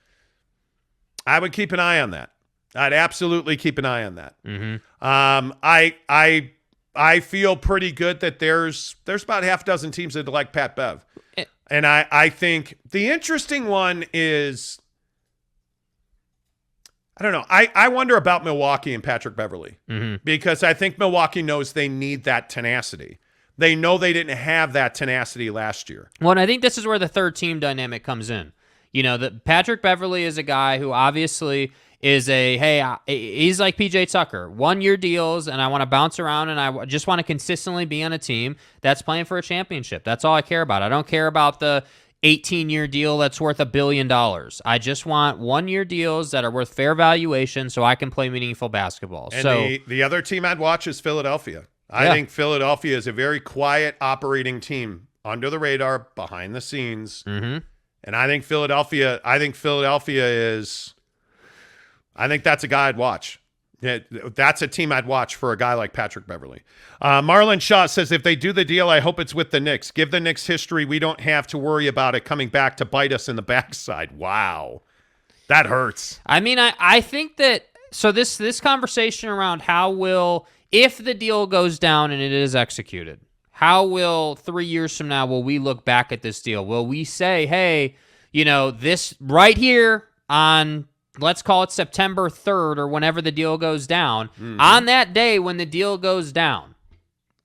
I would keep an eye on that. I'd absolutely keep an eye on that. Mm-hmm. I feel pretty good that there's about half a dozen teams that like Pat Bev. And I think the interesting one is, I don't know. I wonder about Milwaukee and Patrick Beverly, because I think Milwaukee knows they need that tenacity. They know they didn't have that tenacity last year. Well, and I think this is where the third team dynamic comes in. You know, that Patrick Beverly is a guy who obviously is he's like PJ Tucker, 1-year deals, and I want to bounce around, and I just want to consistently be on a team that's playing for a championship. That's all I care about. I don't care about the 18-year deal that's worth $1 billion. I just want 1-year deals that are worth fair valuation so I can play meaningful basketball. And the other team I'd watch is Philadelphia. I think Philadelphia is a very quiet operating team, under the radar, behind the scenes. Mm-hmm. And I think Philadelphia is, I think that's a guy I'd watch. Yeah, that's a team I'd watch for a guy like Patrick Beverly. Marlon Shaw says, if they do the deal, I hope it's with the Knicks. Give the Knicks history. We don't have to worry about it coming back to bite us in the backside. Wow. That hurts. I mean, I think that, so this conversation around if the deal goes down and it is executed, how will 3 years from now, will we look back at this deal? Will we say, hey, this right here on, let's call it September 3rd or whenever the deal goes down, on that day when the deal goes down,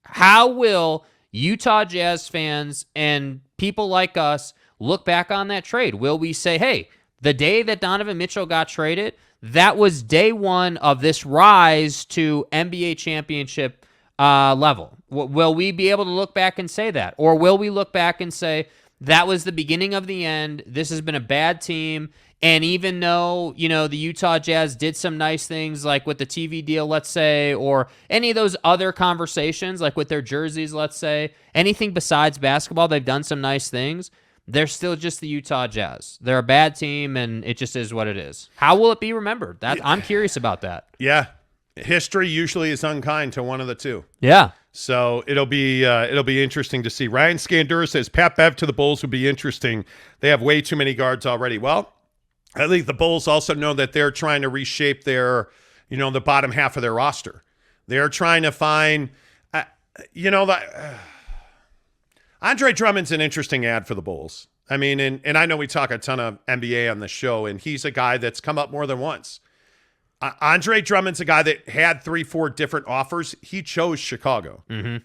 how will Utah Jazz fans and people like us look back on that trade? Will we say, hey, the day that Donovan Mitchell got traded, that was day one of this rise to NBA championship level? Will we be able to look back and say that? Or will we look back and say, that was the beginning of the end, this has been a bad team, and even though, the Utah Jazz did some nice things, like with the TV deal, let's say, or any of those other conversations, like with their jerseys, let's say, anything besides basketball, they've done some nice things, they're still just the Utah Jazz. They're a bad team, and it just is what it is. How will it be remembered? I'm curious about that. Yeah. History usually is unkind to one of the two. Yeah. So it'll be interesting to see. Ryan Scandura says Pat Bev to the Bulls would be interesting. They have way too many guards already. Well, I think the Bulls also know that they're trying to reshape their, the bottom half of their roster. They're trying to find, Andre Drummond's an interesting ad for the Bulls. I mean, and I know we talk a ton of NBA on the show, and he's a guy that's come up more than once. Andre Drummond's a guy that had 3-4 different offers. He chose Chicago. Mm-hmm.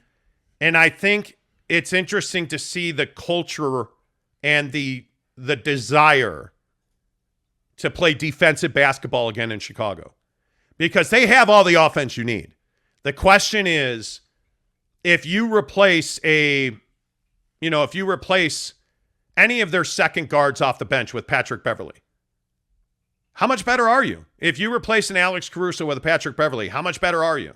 And I think it's interesting to see the culture and the desire to play defensive basketball again in Chicago, because they have all the offense you need. The question is, if you replace any of their second guards off the bench with Patrick Beverly, how much better are you? If you replace an Alex Caruso with a Patrick Beverly, how much better are you?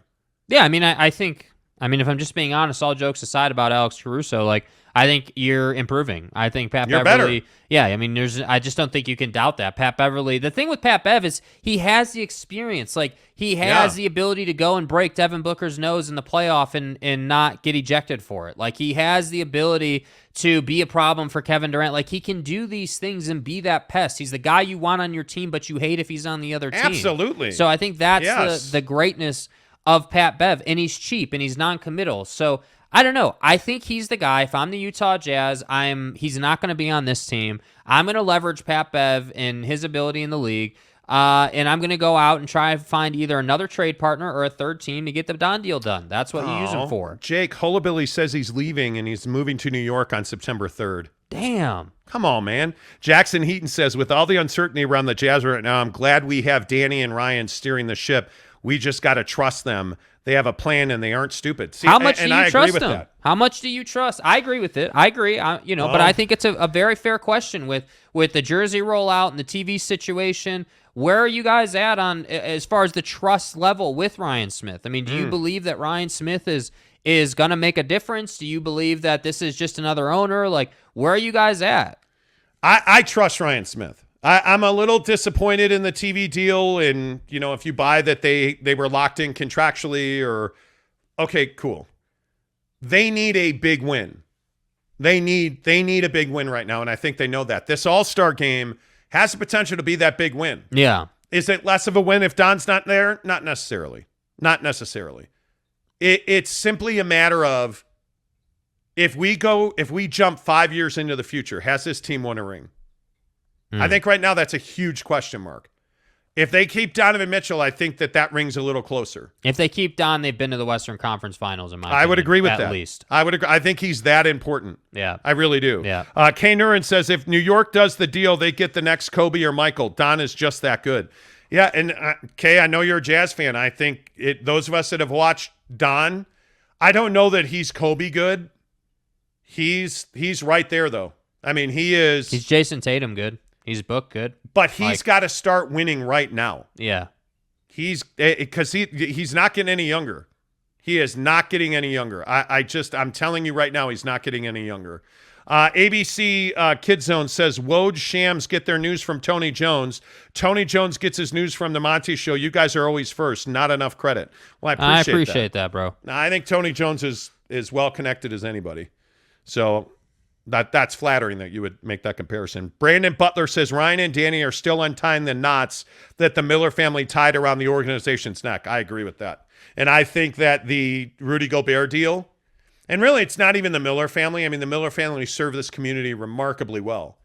Yeah, I mean, I think, if I'm just being honest, all jokes aside about Alex Caruso, like, I think you're improving. I think You're Beverly, better. Yeah, I mean, I just don't think you can doubt that. Pat Beverly, the thing with Pat Bev is he has the experience. Like, he has the ability to go and break Devin Booker's nose in the playoff and not get ejected for it. Like, he has the ability to be a problem for Kevin Durant. Like, he can do these things and be that pest. He's the guy you want on your team, but you hate if he's on the other team. Absolutely. So I think that's the greatness of Pat Bev, and he's cheap and he's non-committal. So I don't know. I think he's the guy. If I'm the Utah Jazz, he's not going to be on this team. I'm going to leverage Pat Bev and his ability in the league, and I'm going to go out and try to find either another trade partner or a third team to get the Don deal done. That's what you use him for. Jake, Hullabilly says he's leaving and he's moving to New York on September 3rd. Damn. Come on, man. Jackson Heaton says, with all the uncertainty around the Jazz right now, I'm glad we have Danny and Ryan steering the ship. We just got to trust them. They have a plan, and they aren't stupid. See, how much do you trust them? That. How much do you trust? I agree with it. I agree. But I think it's a very fair question with the jersey rollout and the TV situation. Where are you guys at on as far as the trust level with Ryan Smith? I mean, do you believe that Ryan Smith is going to make a difference? Do you believe that this is just another owner? Like, where are you guys at? I trust Ryan Smith. I'm a little disappointed in the TV deal, and if you buy that they were locked in contractually, or okay, cool. They need a big win. They need a big win right now, and I think they know that. This All-Star game has the potential to be that big win. Yeah. Is it less of a win if Don's not there? Not necessarily. Not necessarily. It's simply a matter of if we jump 5 years into the future, has this team won a ring? I think right now that's a huge question mark. If they keep Donovan Mitchell, I think that rings a little closer. If they keep Don, they've been to the Western Conference Finals, in my opinion. I would agree with that. At least. I would agree. I think he's that important. Yeah. I really do. Yeah. K. Nuren says, if New York does the deal, they get the next Kobe or Michael. Don is just that good. Yeah, and Kay, I know you're a Jazz fan. I think those of us that have watched Don, I don't know that he's Kobe good. He's right there, though. I mean, he is. He's Jason Tatum good. He's Book good. But he's got to start winning right now. Yeah. Because he's not getting any younger. He is not getting any younger. I'm telling you right now, he's not getting any younger. ABC Kid Zone says, Woj Shams get their news from Tony Jones. Tony Jones gets his news from the Monty Show. You guys are always first. Not enough credit. Well, I appreciate that, bro. I think Tony Jones is well connected as anybody. So that's flattering that you would make that comparison. Brandon Butler says Ryan and Danny are still untying the knots that the Miller family tied around the organization's neck. I agree with that. And I think that the Rudy Gobert deal, and really it's not even the Miller family. I mean, the Miller family served this community remarkably well.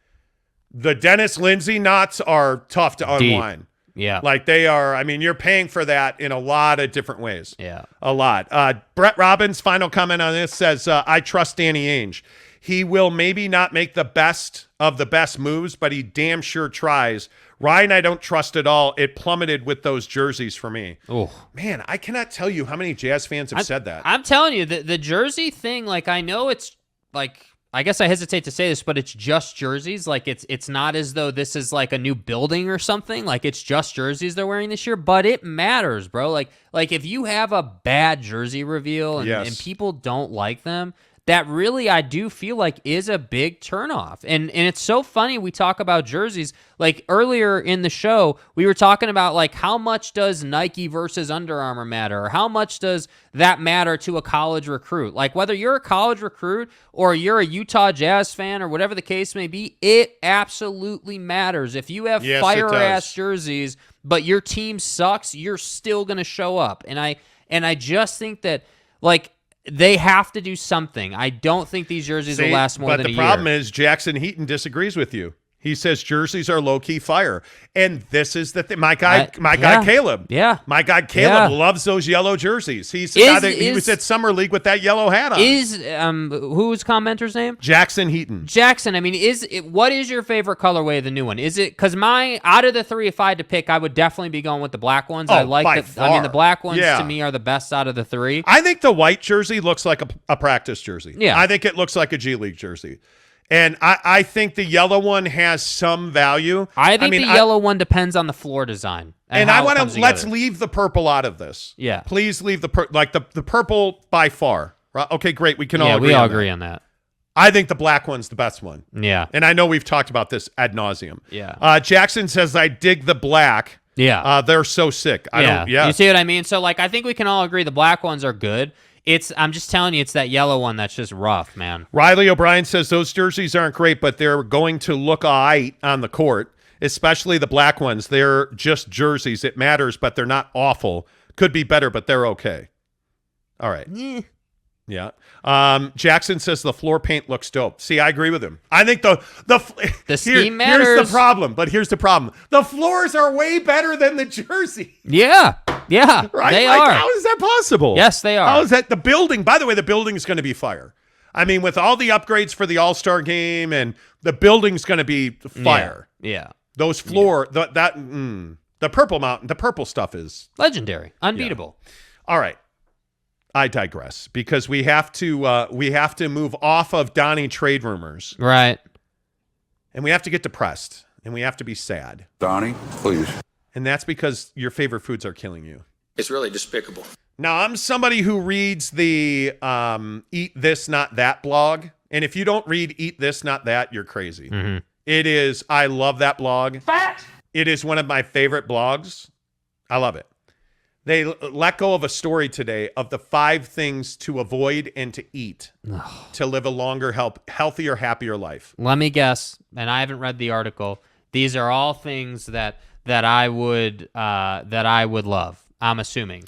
The Dennis Lindsay knots are tough to unwind. Yeah. Like they are, I mean, you're paying for that in a lot of different ways. Yeah. A lot. Brett Robbins' final comment on this says, I trust Danny Ainge. He will maybe not make the best of the best moves, but he damn sure tries. Ryan, I don't trust at all. It plummeted with those jerseys for me. Oh man, I cannot tell you how many Jazz fans have said that. I'm telling you, the jersey thing, like, I know it's like, I guess I hesitate to say this, but it's just jerseys. Like, it's not as though this is like a new building or something. Like, it's just jerseys they're wearing this year, but it matters, bro. Like if you have a bad jersey reveal and people don't like them, that really, I do feel like, is a big turnoff. And it's so funny we talk about jerseys. Like, earlier in the show, we were talking about, like, how much does Nike versus Under Armour matter? Or how much does that matter to a college recruit? Like, whether you're a college recruit or you're a Utah Jazz fan or whatever the case may be, it absolutely matters. If you have fire-ass jerseys, but your team sucks, you're still going to show up. And I just think that, like, they have to do something. I don't think these jerseys will last more than a year. But the problem is Jackson Heaton disagrees with you. He says jerseys are low-key fire. And this is the thing. My guy Caleb. Yeah. My guy Caleb loves those yellow jerseys. He's the guy that he was at Summer League with that yellow hat on. Who's commenter's name? Jackson Heaton. Jackson, I mean, what is your favorite colorway of the new one? Is it, because out of the three, if I had to pick, I would definitely be going with the black ones. I like the black ones to me are the best out of the three. I think the white jersey looks like a practice jersey. Yeah. I think it looks like a G League jersey. And I think the yellow one has some value. I think the yellow one depends on the floor design. And I want to let's leave the purple out of this. Yeah. Please leave the purple by far. Right? Okay, great. We can all agree. We all agree on that. I think the black one's the best one. Yeah. And I know we've talked about this ad nauseum. Yeah. Jackson says I dig the black. Yeah. They're so sick. You see what I mean? So I think we can all agree the black ones are good. I'm just telling you, it's that yellow one that's just rough, man. Riley O'Brien says those jerseys aren't great, but they're going to look all right on the court, especially the black ones. They're just jerseys. It matters, but they're not awful. Could be better, but they're okay. All right. Yeah. Jackson says the floor paint looks dope. See, I agree with him. I think the scheme matters. Here's the problem, the floors are way better than the jersey. Yeah. Yeah. Right? They are. How is that possible? Yes, they are. How is that? The building, by the way, the building is going to be fire. I mean, with all the upgrades for the All-Star game, and the building's going to be fire. Yeah. Those floor, the Purple Mountain, the purple stuff is legendary, unbeatable. Yeah. All right. I digress because we have to move off of Donnie trade rumors. Right. And we have to get depressed and we have to be sad. Donnie, please. And that's because your favorite foods are killing you. It's really despicable. Now, I'm somebody who reads the Eat This, Not That blog. And if you don't read Eat This, Not That, you're crazy. Mm-hmm. I love that blog. Fat. It is one of my favorite blogs. I love it. They let go of a story today of the 5 things to avoid and to eat to live a longer, healthier, happier life. Let me guess, and I haven't read the article. These are all things that I would love. I'm assuming.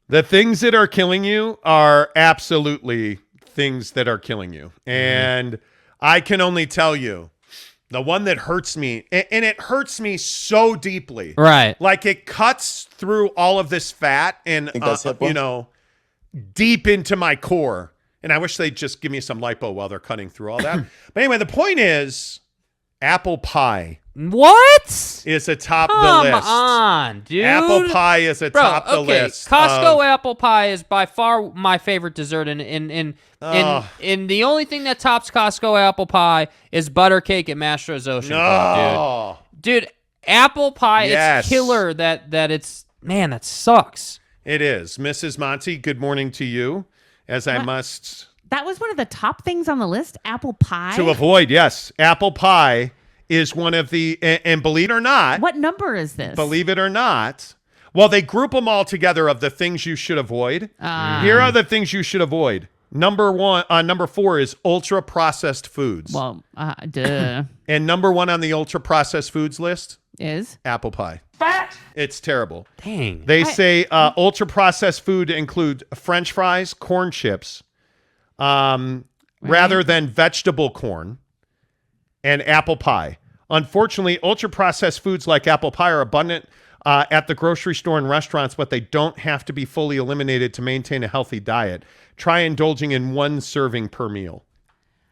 The things that are killing you are absolutely things that are killing you. And I can only tell you, the one that hurts me, and it hurts me so deeply. Right. Like it cuts through all of this fat and, deep into my core. And I wish they'd just give me some lipo while they're cutting through all that. But anyway, the point is apple pie. What? Is atop the list. Come on, dude. Apple pie is atop the list. Costco apple pie is by far my favorite dessert, and the only thing that tops Costco apple pie is butter cake at Mastro's Ocean Club, dude. Apple pie, it's killer that it's, man, that sucks. It is. Mrs. Monty, good morning to you, as I must. That was one of the top things on the list, apple pie? To avoid, yes. Apple pie is one of the, and believe it or not. What number is this? Believe it or not. Well, they group them all together of the things you should avoid. Here are the things you should avoid. Number 4 is ultra processed foods. Well, duh. And number 1 on the ultra processed foods list is apple pie. Fat. It's terrible. Dang. They say ultra processed food include French fries, corn chips, rather than vegetable corn, and apple pie. Unfortunately, ultra-processed foods like apple pie are abundant at the grocery store and restaurants, but they don't have to be fully eliminated to maintain a healthy diet. Try indulging in 1 serving per meal.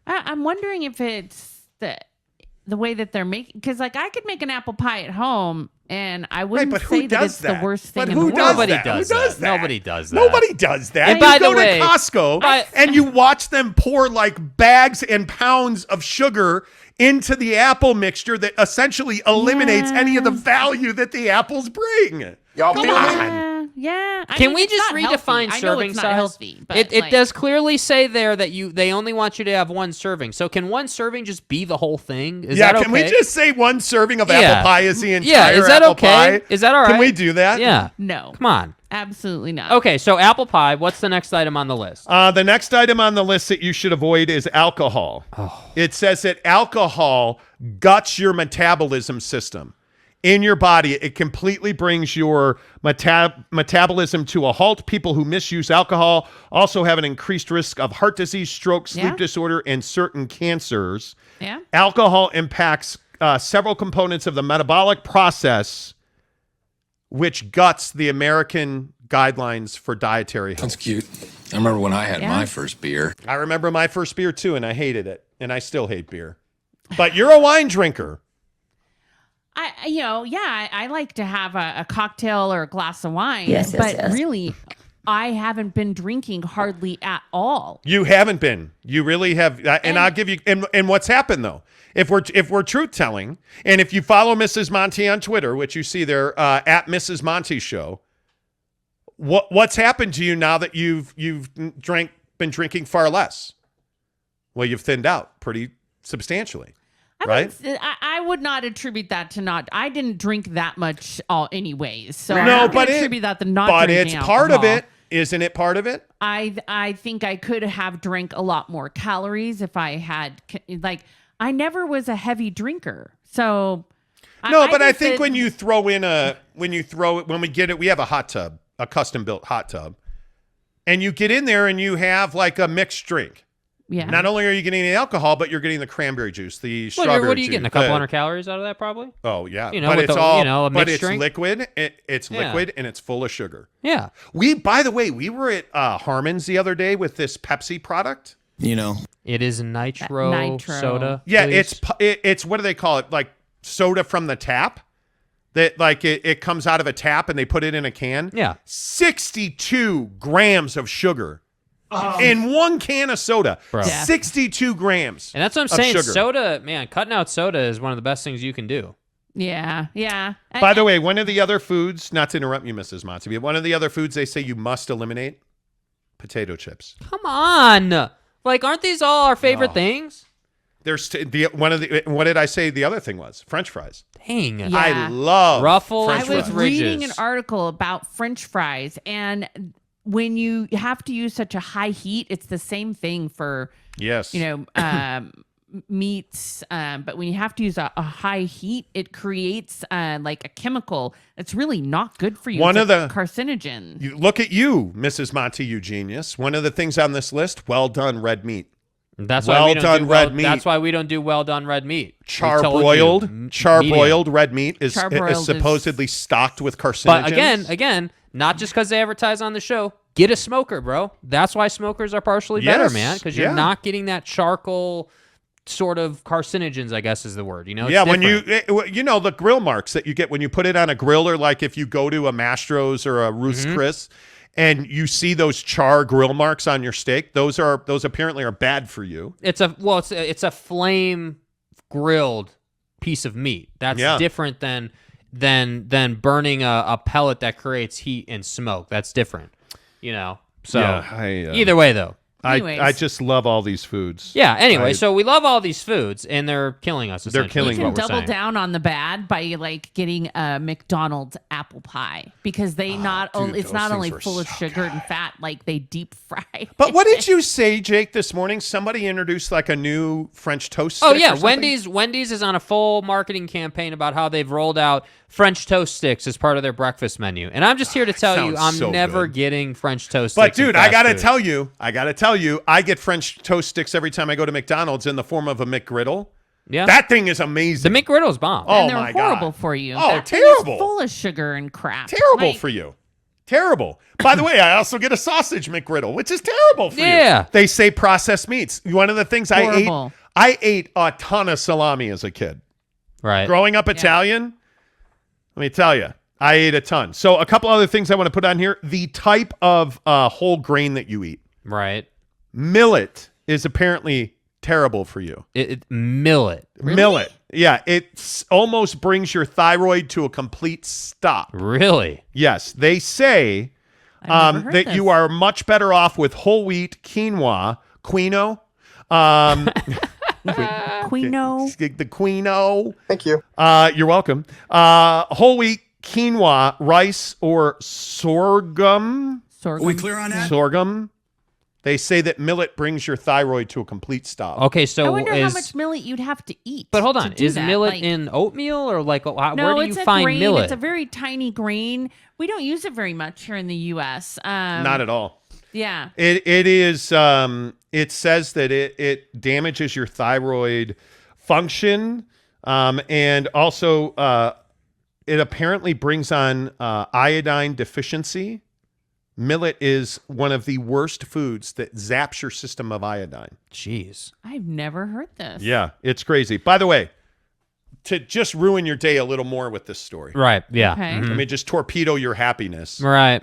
I'm wondering if it's the way that they're making, because I could make an apple pie at home, and I wouldn't say that it's the worst thing in the world. Nobody does that. Nobody does that. Nobody does that. And you by go the way, to Costco and you watch them pour like bags and pounds of sugar into the apple mixture that essentially eliminates any of the value that the apples bring. Y'all Come on. Yeah. Can we just redefine serving size? Healthy, but it does clearly say there that they only want you to have 1 serving. So can 1 serving just be the whole thing? Is that okay? Can we just say 1 serving of apple pie is the entire is that apple okay? pie? Is that all right? Can we do that? Yeah. No. Come on. Absolutely not. Okay, so apple pie. What's the next item on the list? The next item on the list that you should avoid is alcohol. It says that alcohol guts your metabolism system. in your body. It completely brings your metabolism to a halt. People who misuse alcohol also have an increased risk of heart disease, stroke, sleep disorder, and certain cancers. Yeah. Alcohol impacts several components of the metabolic process, which guts the American guidelines for dietary health. That's cute. I remember when I had my first beer. I remember my first beer too, and I hated it, and I still hate beer. But you're a wine drinker. I like to have a cocktail or a glass of wine. Yes, really, I haven't been drinking hardly at all. You haven't been. You really have. And I'll give you. And what's happened though? If we're truth telling, and if you follow Mrs. Monty on Twitter, which you see there at Mrs. Monty Show, what's happened to you now that you've been drinking far less? Well, you've thinned out pretty substantially. Right? I would not attribute that to not. I didn't drink that much anyways. So attribute that to not drinking alcohol. Part of it. Isn't it part of it? I think I could have drank a lot more calories if I had, I never was a heavy drinker. So I think when we get it, we have a hot tub, a custom built hot tub, and you get in there and you have like a mixed drink. Yeah. Not only are you getting the alcohol, but you're getting the cranberry juice, the strawberry juice. What are you getting? A couple hundred calories out of that, probably. Oh yeah, but it's all a mixed drink. Liquid. It's liquid and it's full of sugar. Yeah. By the way, we were at Harmon's the other day with this Pepsi product. It is nitro soda. Yeah, it's what do they call it? Like soda from the tap. That like it comes out of a tap and they put it in a can. Yeah. 62 grams of sugar. In one can of soda, bro. 62 grams. And that's what I'm saying. Sugar. Soda, man, cutting out soda is one of the best things you can do. Yeah, yeah. By the way, one of the other foods, not to interrupt you, Mrs. Monty, but one of the other foods they say you must eliminate, potato chips. Come on. Like, aren't these all our favorite things? There's what did I say the other thing was? French fries. Dang. Yeah. I love Ruffles. French fries. I was reading an article about French fries, and when you have to use such a high heat, it's the same thing for meats. But when you have to use a high heat, it creates like a chemical that's really not good for you. It's a carcinogen. Look at you, Mrs. Monty, you genius. One of the things on this list: well done red meat. That's why we don't do red meat. That's why we don't do well done red meat. Charbroiled red meat is supposedly stocked with carcinogens. But again, not just because they advertise on the show. Get a smoker, bro. That's why smokers are partially better, man, because you're not getting that charcoal sort of carcinogens, I guess is the word. It's when different. the grill marks that you get when you put it on a grill, or like if you go to a Mastro's or a Ruth's Chris and you see those char grill marks on your steak, those apparently are bad for you. It's a flame grilled piece of meat. That's different than burning a pellet that creates heat and smoke. That's different. So either way though. I just love all these foods. Yeah. Anyway, so we love all these foods, and they're killing us. They're killing. You can double down on the bad by like getting a McDonald's apple pie, because they it's not only full of sugar and fat, like they deep fry. But what did you say, Jake, this morning? Somebody introduced like a new French toast stick. Oh yeah, Wendy's is on a full marketing campaign about how they've rolled out French toast sticks as part of their breakfast menu, and I'm just here to tell you, I'm never getting French toast sticks. But dude, I gotta tell you, I get French toast sticks every time I go to McDonald's in the form of a McGriddle. Yeah, that thing is amazing. The McGriddle's bomb. And they're horrible for you. Oh, terrible! Full of sugar and crap. Terrible for you. Terrible. By the way, I also get a sausage McGriddle, which is terrible for you. Yeah. They say processed meats. One of the things I ate a ton of salami as a kid. Right. Growing up Italian, let me tell you, I ate a ton. So a couple other things I want to put on here. The type of whole grain that you eat. Right. Millet is apparently terrible for you. Millet. Really? Millet. Yeah, it almost brings your thyroid to a complete stop. Really? Yes. They say that you are much better off with whole wheat, quinoa. Quino. The quino. Thank you. You're welcome. Whole wheat, quinoa, rice, or sorghum. Sorghum. Are we clear on that? Sorghum. They say that millet brings your thyroid to a complete stop. Okay, so I wonder how much millet you'd have to eat. But hold on, is that. millet in oatmeal or like where do you it's find grain. millet? It's a very tiny grain. We don't use it very much here in the U.S. Not at all. Yeah. It is. It says that it damages your thyroid function, and also it apparently brings on iodine deficiency. Millet is one of the worst foods that zaps your system of iodine. Jeez. I've never heard this. Yeah, it's crazy. By the way, to just ruin your day a little more with this story. Right, yeah. Okay. I mean, just torpedo your happiness. Right.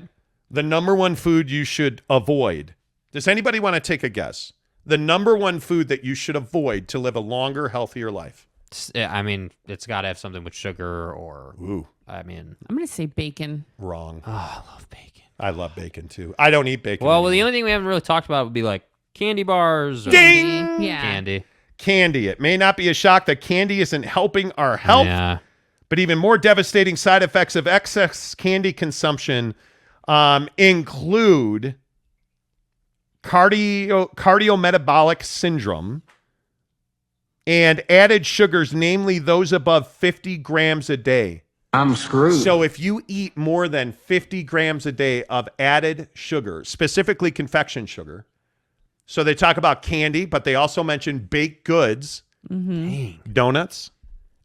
The number one food you should avoid. Does anybody want to take a guess? The number one food that you should avoid to live a longer, healthier life? I mean, it's got to have something with sugar or... Ooh. I mean... I'm going to say bacon. Wrong. Oh, I love bacon. I love bacon, too. I don't eat bacon Well, anymore. the only thing we haven't really talked about would be like candy bars or Ding! Yeah. candy. Candy. It may not be a shock that candy isn't helping our health, Yeah. but even more devastating side effects of excess candy consumption include cardiometabolic syndrome and added sugars, namely those above 50 grams a day. I'm screwed. So if you eat more than 50 grams a day of added sugar, specifically confection sugar, so they talk about candy, but they also mention baked goods, donuts,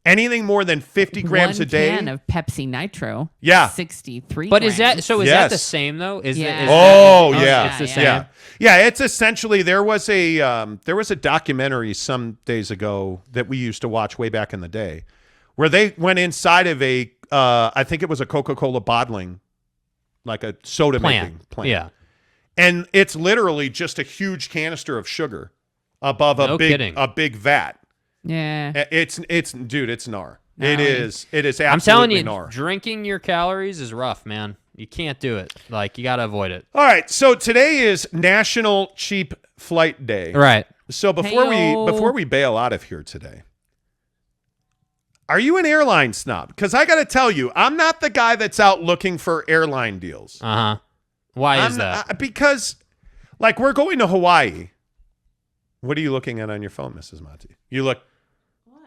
anything more than 50 grams a day. 1 can of Pepsi Nitro. Yeah. 63 But grams. is that that Yes. the same though? Is Yeah. it, is Oh, that, yeah. It's the same. Yeah, it's essentially there was a documentary some days ago that we used to watch way back in the day, where they went inside of a I think it was a Coca-Cola bottling, like a soda making plant. Yeah. And it's literally just a huge canister of sugar above No kidding. a big vat. Yeah. It's dude, it's gnar. No. It is absolutely I'm telling you, gnar. drinking your calories is rough, man. You can't do it. Like, you got to avoid it. All right, so today is National Cheap Flight Day. Right. So Hey-o. before we bail out of here today, are you an airline snob? Because I got to tell you, I'm not the guy that's out looking for airline deals. Uh-huh. Why is that? Because, like, we're going to Hawaii. What are you looking at on your phone, Mrs. Monty? You look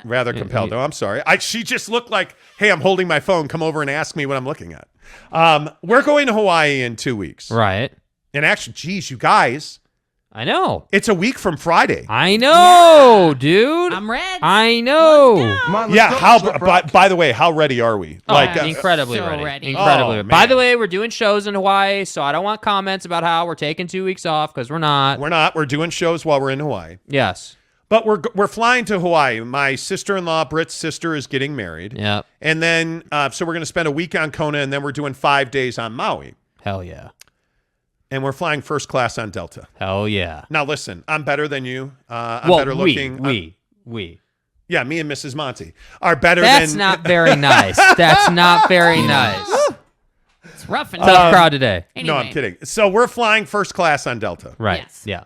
rather compelled. Oh, I'm sorry. She just looked like, hey, I'm holding my phone. Come over and ask me what I'm looking at. We're going to Hawaii in 2 weeks. Right. And actually, geez, you guys, I know. it's a week from Friday. I know, dude. I'm red. I know. Come on, let's Yeah, go. by the way, how ready are we? Oh, incredibly so ready. ready. Incredibly Oh, ready. By man. the way, we're doing shows in Hawaii, so I don't want comments about how we're taking 2 weeks off, because we're not. We're not. We're doing shows while we're in Hawaii. Yes. But we're flying to Hawaii. My sister-in-law, Britt's sister, is getting married. Yeah. And then, so we're going to spend a week on Kona, and then we're doing 5 days on Maui. Hell yeah. And we're flying first class on Delta. Hell yeah. Now, listen, I'm better than you. I'm Well, better looking. we. Yeah, me and Mrs. Monty are better That's than... not very nice. That's not very nice. It's rough and Tough crowd today. Anyway. No, I'm kidding. So we're flying first class on Delta. Right. Yes. Yeah.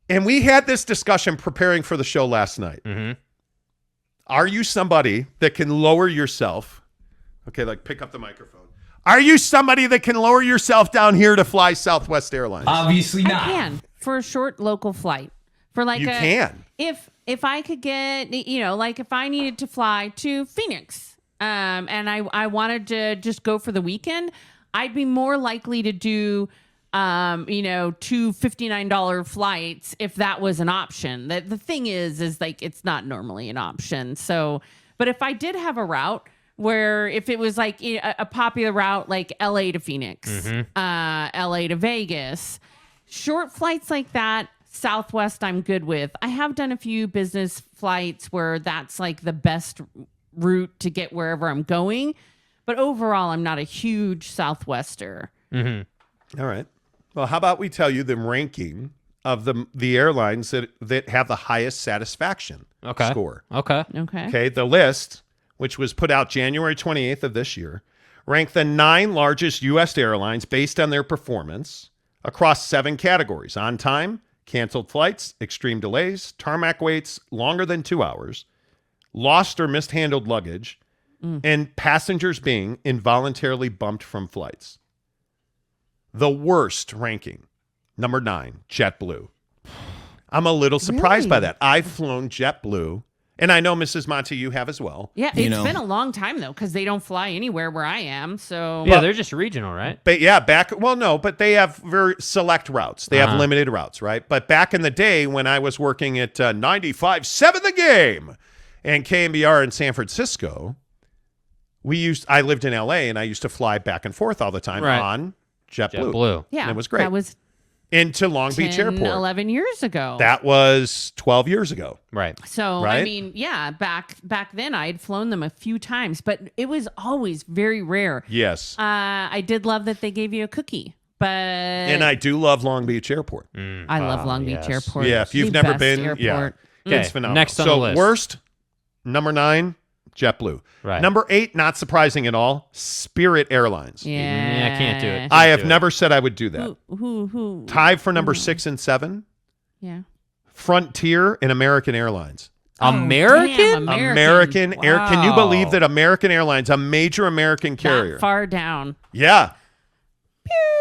And we had this discussion preparing for the show last night. Mm-hmm. Are you somebody that can lower yourself? Okay, like pick up the microphone. Are you somebody that can lower yourself down here to fly Southwest Airlines? Obviously I not. can for a short local flight. For like You can. If I could get, like if I needed to fly to Phoenix, and I wanted to just go for the weekend, I'd be more likely to do, two $59 flights if that was an option. The thing is like it's not normally an option. So, but if I did have a route where if it was like a popular route like LA to Phoenix, LA to Vegas, short flights like that, Southwest I'm good with. I have done a few business flights where that's like the best route to get wherever I'm going. But overall, I'm not a huge Southwester. Mm-hmm. All right. Well, how about we tell you the ranking of the airlines that have the highest satisfaction score. Okay. Okay. The list, which was put out January 28th of this year, ranked the 9 largest U.S. airlines based on their performance across 7 categories: on time, canceled flights, extreme delays, tarmac waits longer than 2 hours, lost or mishandled luggage, and passengers being involuntarily bumped from flights. The worst ranking, Number 9, JetBlue. I'm a little surprised by Really? that. I've flown JetBlue, and I know, Mrs. Monty, you have as well. Yeah, it's been a long time, though, because they don't fly anywhere where I am. So Yeah, they're just regional, right? But yeah, but they have very select routes. They have limited routes, right? But back in the day when I was working at 95.7 The Game and KMBR in San Francisco, I lived in LA and I used to fly back and forth all the time on JetBlue. JetBlue. yeah, And it was great. That was Into Long 10, Beach Airport. 11 years ago. That was 12 years ago. Right. So Right? I mean, yeah, back then I had flown them a few times, but it was always very rare. Yes. I did love that they gave you a cookie, but And I do love Long Beach Airport. I love Long Beach yes. Airport. Yeah, if you've The never best been, airport. yeah, it's phenomenal. Next on so the list. Worst, number 9, JetBlue. Right. Number 8, not surprising at all, Spirit Airlines. Yeah, I can't do it. I have do it. never said I would do that. Who? Tied for number 6 and 7, Yeah. Frontier and American Airlines. American? Damn, American Air. Can you Wow. believe that American Airlines, a major American carrier? That far down. Yeah.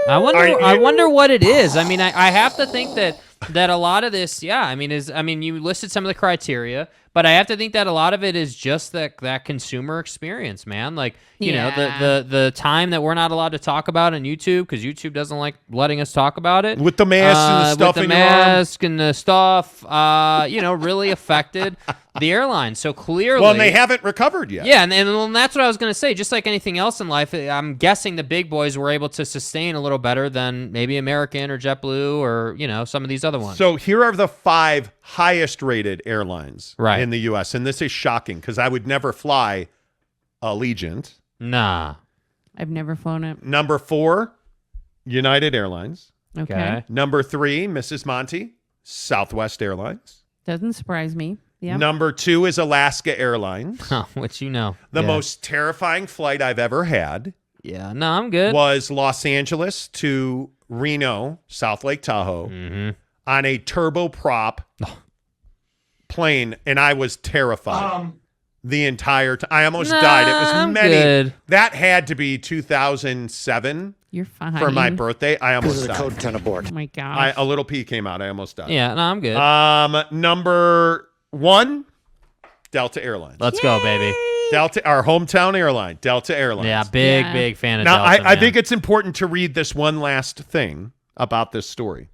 I wonder what it is. I mean, I have to think that a lot of this, you listed some of the criteria, but I have to think that a lot of it is just that consumer experience, man. Like, you know, the time that we're not allowed to talk about on YouTube because YouTube doesn't like letting us talk about it. With the mask and the stuff with in the your arm. mask and the stuff, really affected the airline. So clearly, Well, and they haven't recovered yet. yeah, and that's what I was going to say. Just like anything else in life, I'm guessing the big boys were able to sustain a little better than maybe American or JetBlue or, some of these other ones. So here are the 5 highest rated airlines Right. in the U.S. And this is shocking because I would never fly Allegiant. Nah. I've never flown it. Number 4, United Airlines. Okay. Number 3, Mrs. Monty, Southwest Airlines. Doesn't surprise me. Yeah. Number 2 is Alaska Airlines. Huh, what you know. The Yeah. most terrifying flight I've ever had Yeah, no, I'm good. was Los Angeles to Reno, South Lake Tahoe, on a turboprop plane, and I was terrified the entire time. I almost died. It was I'm many. good. That had to be 2007 You're fine. for my birthday. I almost died. Code 10 abort. Oh my gosh. A little pee came out. I almost died. Yeah, no, I'm good. Number 1, Delta Airlines. Let's go, baby. Delta, our hometown airline, Delta Airlines. Yeah, big fan of Now, Delta, I man. think it's important to read this one last thing about this story.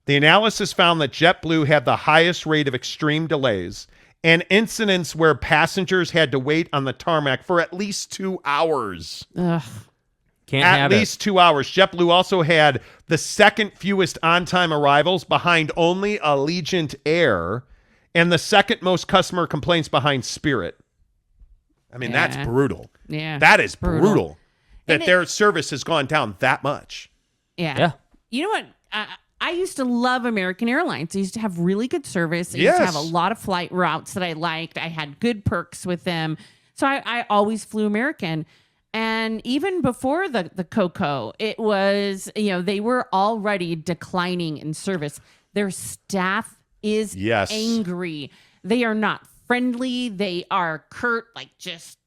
The analysis found that JetBlue had the highest rate of extreme delays and incidents where passengers had to wait on the tarmac for at least 2 hours. Ugh. Can't At have least 2 hours. JetBlue also had the second fewest on-time arrivals behind only Allegiant Air and the second most customer complaints behind Spirit. I mean, that's Yeah. brutal. Yeah. That is brutal. That And their service has gone down that much. Yeah. Yeah. You know what? I used to love American Airlines. I used to have really good service. I used to have a Yes. lot of flight routes that I liked. I had good perks with them. So I always flew American. And even before the COCO, it was, they were already declining in service. Their staff is Yes. angry. They are not friendly. They are curt, like just,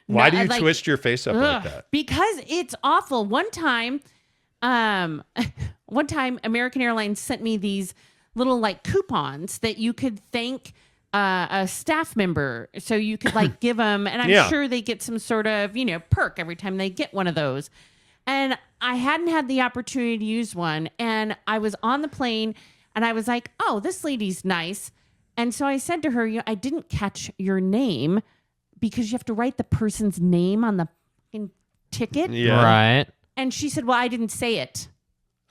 Why do you twist your face up like that? Because it's awful. One time American Airlines sent me these little like coupons that you could thank a staff member. So you could like give them, and I'm sure they get some sort of, perk every time they get one of those. And I hadn't had the opportunity to use one. And I was on the plane and I was like, oh, this lady's nice. And so I said to her, I didn't catch your name because you have to write the person's name on the fucking ticket. Yeah. Right. And she said, well, I didn't say it.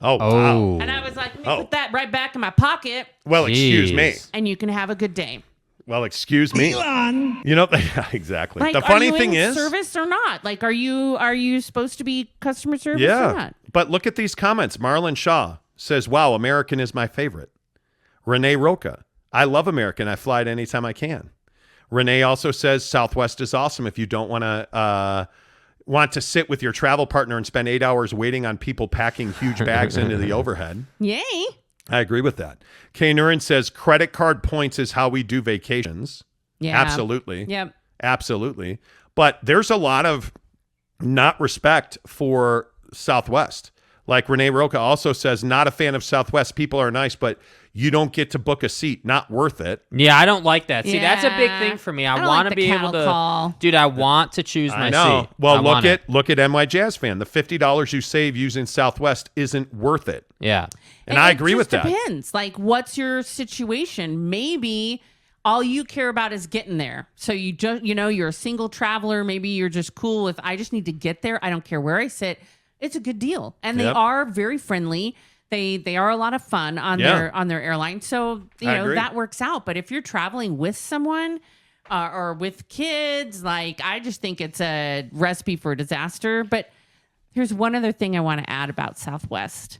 Oh, wow. Oh. And I was like, let me put that right back in my pocket Well, excuse me. Jeez. and you can have a good day. Well, excuse me. Elon. Yeah, exactly. Like, the funny are you thing in is, service or not? Like, are you supposed to be customer service or yeah. not? But look at these comments. Marlon Shaw says, wow, American is my favorite. Renee Roca, I love American. I fly it anytime I can. Renee also says Southwest is awesome if you don't want to sit with your travel partner and spend 8 hours waiting on people packing huge bags into the overhead. Yay. I agree with that. Kay Nurin says credit card points is how we do vacations. Yeah. Absolutely. Yep. Absolutely. But there's a lot of not respect for Southwest. Like Renee Roca also says, not a fan of Southwest. People are nice, but you don't get to book a seat. Not worth it. Yeah, I don't like that. See, that's a big thing for me. I want to be able to, dude. I want to choose my seat. Well, look at NY Jazz Fan. The $50 you save using Southwest isn't worth it. Yeah, and I agree with that. Depends. Like, what's your situation? Maybe all you care about is getting there. So you just, you're a single traveler. Maybe you're just cool with, I just need to get there. I don't care where I sit. It's a good deal, and they are very friendly. They are a lot of fun on their airline, so that works out. But if you're traveling with someone or with kids, like, I just think it's a recipe for disaster. But here's one other thing I want to add about Southwest.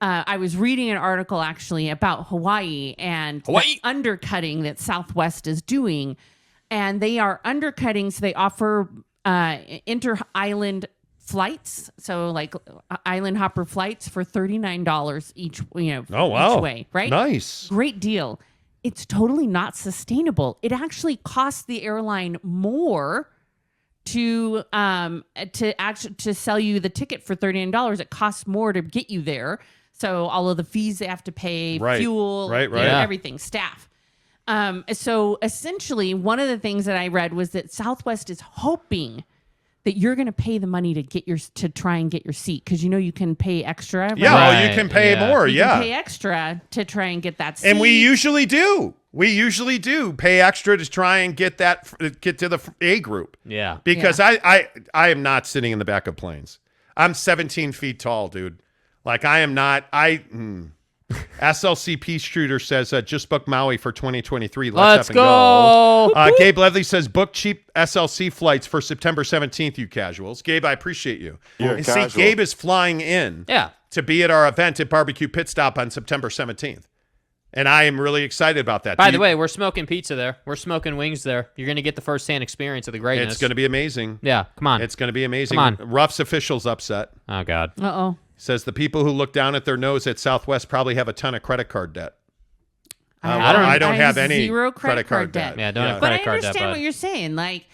I was reading an article actually about Hawaii and the undercutting that Southwest is doing, and they are undercutting. So they offer inter-island flights, so like island hopper flights for $39 each, each way, right? Nice. Great deal. It's totally not sustainable. It actually costs the airline more to sell you the ticket for $39. It costs more to get you there. So all of the fees they have to pay, fuel, everything, staff. So essentially, one of the things that I read was that Southwest is hoping that you're going to pay the money to try and get your seat, because you can pay extra. Right? Yeah, you can pay more. You can pay extra to try and get that seat. And we usually do. We usually do pay extra to try and get to the A group. Yeah, because I am not sitting in the back of planes. I'm 17 feet tall, dude. Like, I am not. SLC Peace Shooter says, just book Maui for 2023. Let's go. Gabe Ledley says, book cheap SLC flights for September 17th, you casuals. Gabe, I appreciate you. And see, Gabe is flying in to be at our event at BBQ Pit Stop on September 17th. And I am really excited about that. By the way, we're smoking pizza there. We're smoking wings there. You're going to get the first-hand experience of the greatness. It's going to be amazing. Yeah, come on. It's going to be amazing. Come on. Ruff's officials upset. Oh, God. Uh-oh. Says the people who look down at their nose at Southwest probably have a ton of credit card debt. I don't have any zero credit card debt. Yeah, don't have credit card debt. But I understand what you're saying. Like,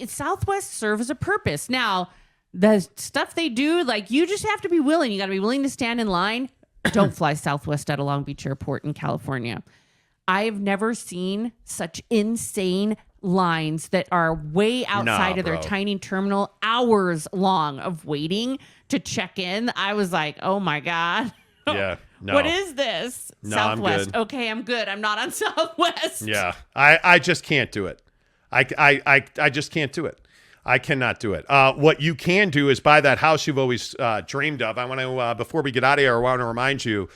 Southwest serves a purpose. Now, the stuff they do, like, you just have to be willing. You got to be willing to stand in line. Don't fly Southwest out of Long Beach Airport in California. I've never seen such insane lines that are way outside of their tiny terminal, hours long of waiting to check in. I was like, oh my God. Yeah. No. What is this? No, Southwest. I'm good. Okay, I'm good. I'm not on Southwest. Yeah. I just can't do it. I just can't do it. I cannot do it. What you can do is buy that house you've always dreamed of. I want to, before we get out of here, I want to remind you,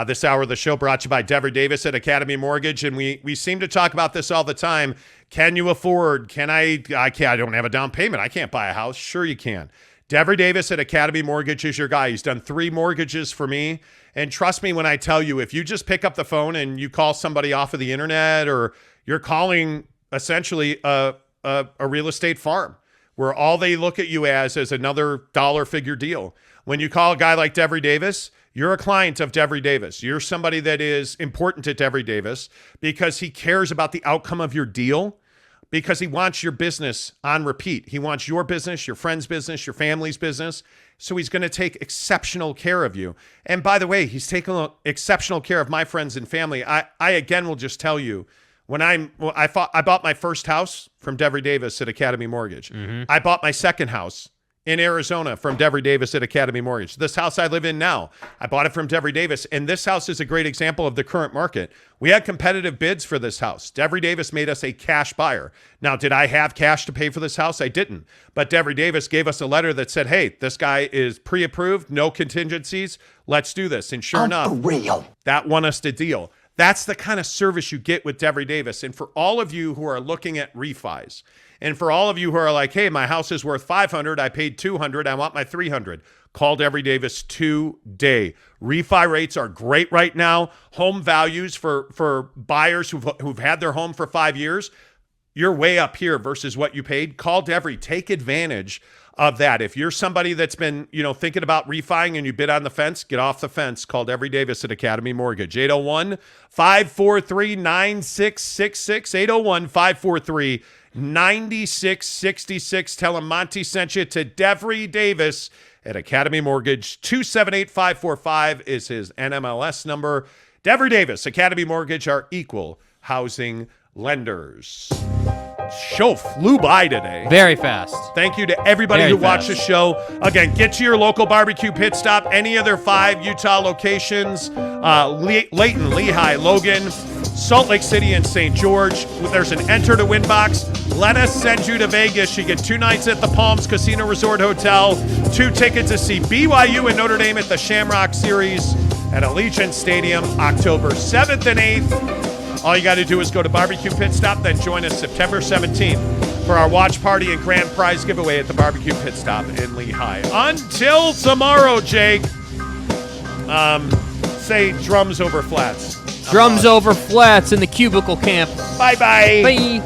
this hour of the show brought to you by Dever Davis at Academy Mortgage. And we seem to talk about this all the time. Can you afford? I don't have a down payment. I can't buy a house. Sure you can. Dever Davis at Academy Mortgage is your guy. He's done 3 mortgages for me. And trust me when I tell you, if you just pick up the phone and you call somebody off of the internet, or you're calling essentially a real estate farm, where all they look at you as is another dollar figure deal. When you call a guy like Dever Davis, you're a client of Dever Davis. You're somebody that is important to Dever Davis because he cares about the outcome of your deal, because he wants your business on repeat. He wants your business, your friend's business, your family's business. So he's going to take exceptional care of you. And by the way, he's taking exceptional care of my friends and family. I again will just tell you, when I bought my first house from Dever Davis at Academy Mortgage. Mm-hmm. I bought my second house in Arizona from Dever Davis at Academy Mortgage. This house I live in now, I bought it from Dever Davis. And this house is a great example of the current market. We had competitive bids for this house. Dever Davis made us a cash buyer. Now, did I have cash to pay for this house? I didn't. But Dever Davis gave us a letter that said, hey, this guy is pre-approved, no contingencies. Let's do this. And sure enough, that won us the deal. That's the kind of service you get with Dever Davis. And for all of you who are looking at refis, and for all of you who are like, hey, my house is worth $500, I paid $200, I want my $300, call Dever Davis today. Refi rates are great right now. Home values for buyers who've had their home for 5 years, you're way up here versus what you paid, call Devery. Take advantage of that. If you're somebody that's been, thinking about refining and you bid on the fence, get off the fence. Call Devery Davis at Academy Mortgage. 801-543-9666. 801-543-9666. Tell him Monty sent you to Devery Davis at Academy Mortgage. 278-545 is his NMLS number. Devery Davis, Academy Mortgage, are equal housing lenders. Show flew by today. Very fast. Thank you to everybody who watched the show. Again, get to your local barbecue pit stop. Any of their 5 Utah locations, Layton, Lehigh, Logan, Salt Lake City, and St. George. There's an enter to win box. Let us send you to Vegas. You get 2 nights at the Palms Casino Resort Hotel, 2 tickets to see BYU and Notre Dame at the Shamrock Series at Allegiant Stadium, October 7th and 8th. All you got to do is go to Barbecue Pit Stop, then join us September 17th for our watch party and grand prize giveaway at the Barbecue Pit Stop in Lehigh. Until tomorrow, Jake, say drums over flats. Drums over flats in the cubicle camp. Bye-bye. Bye.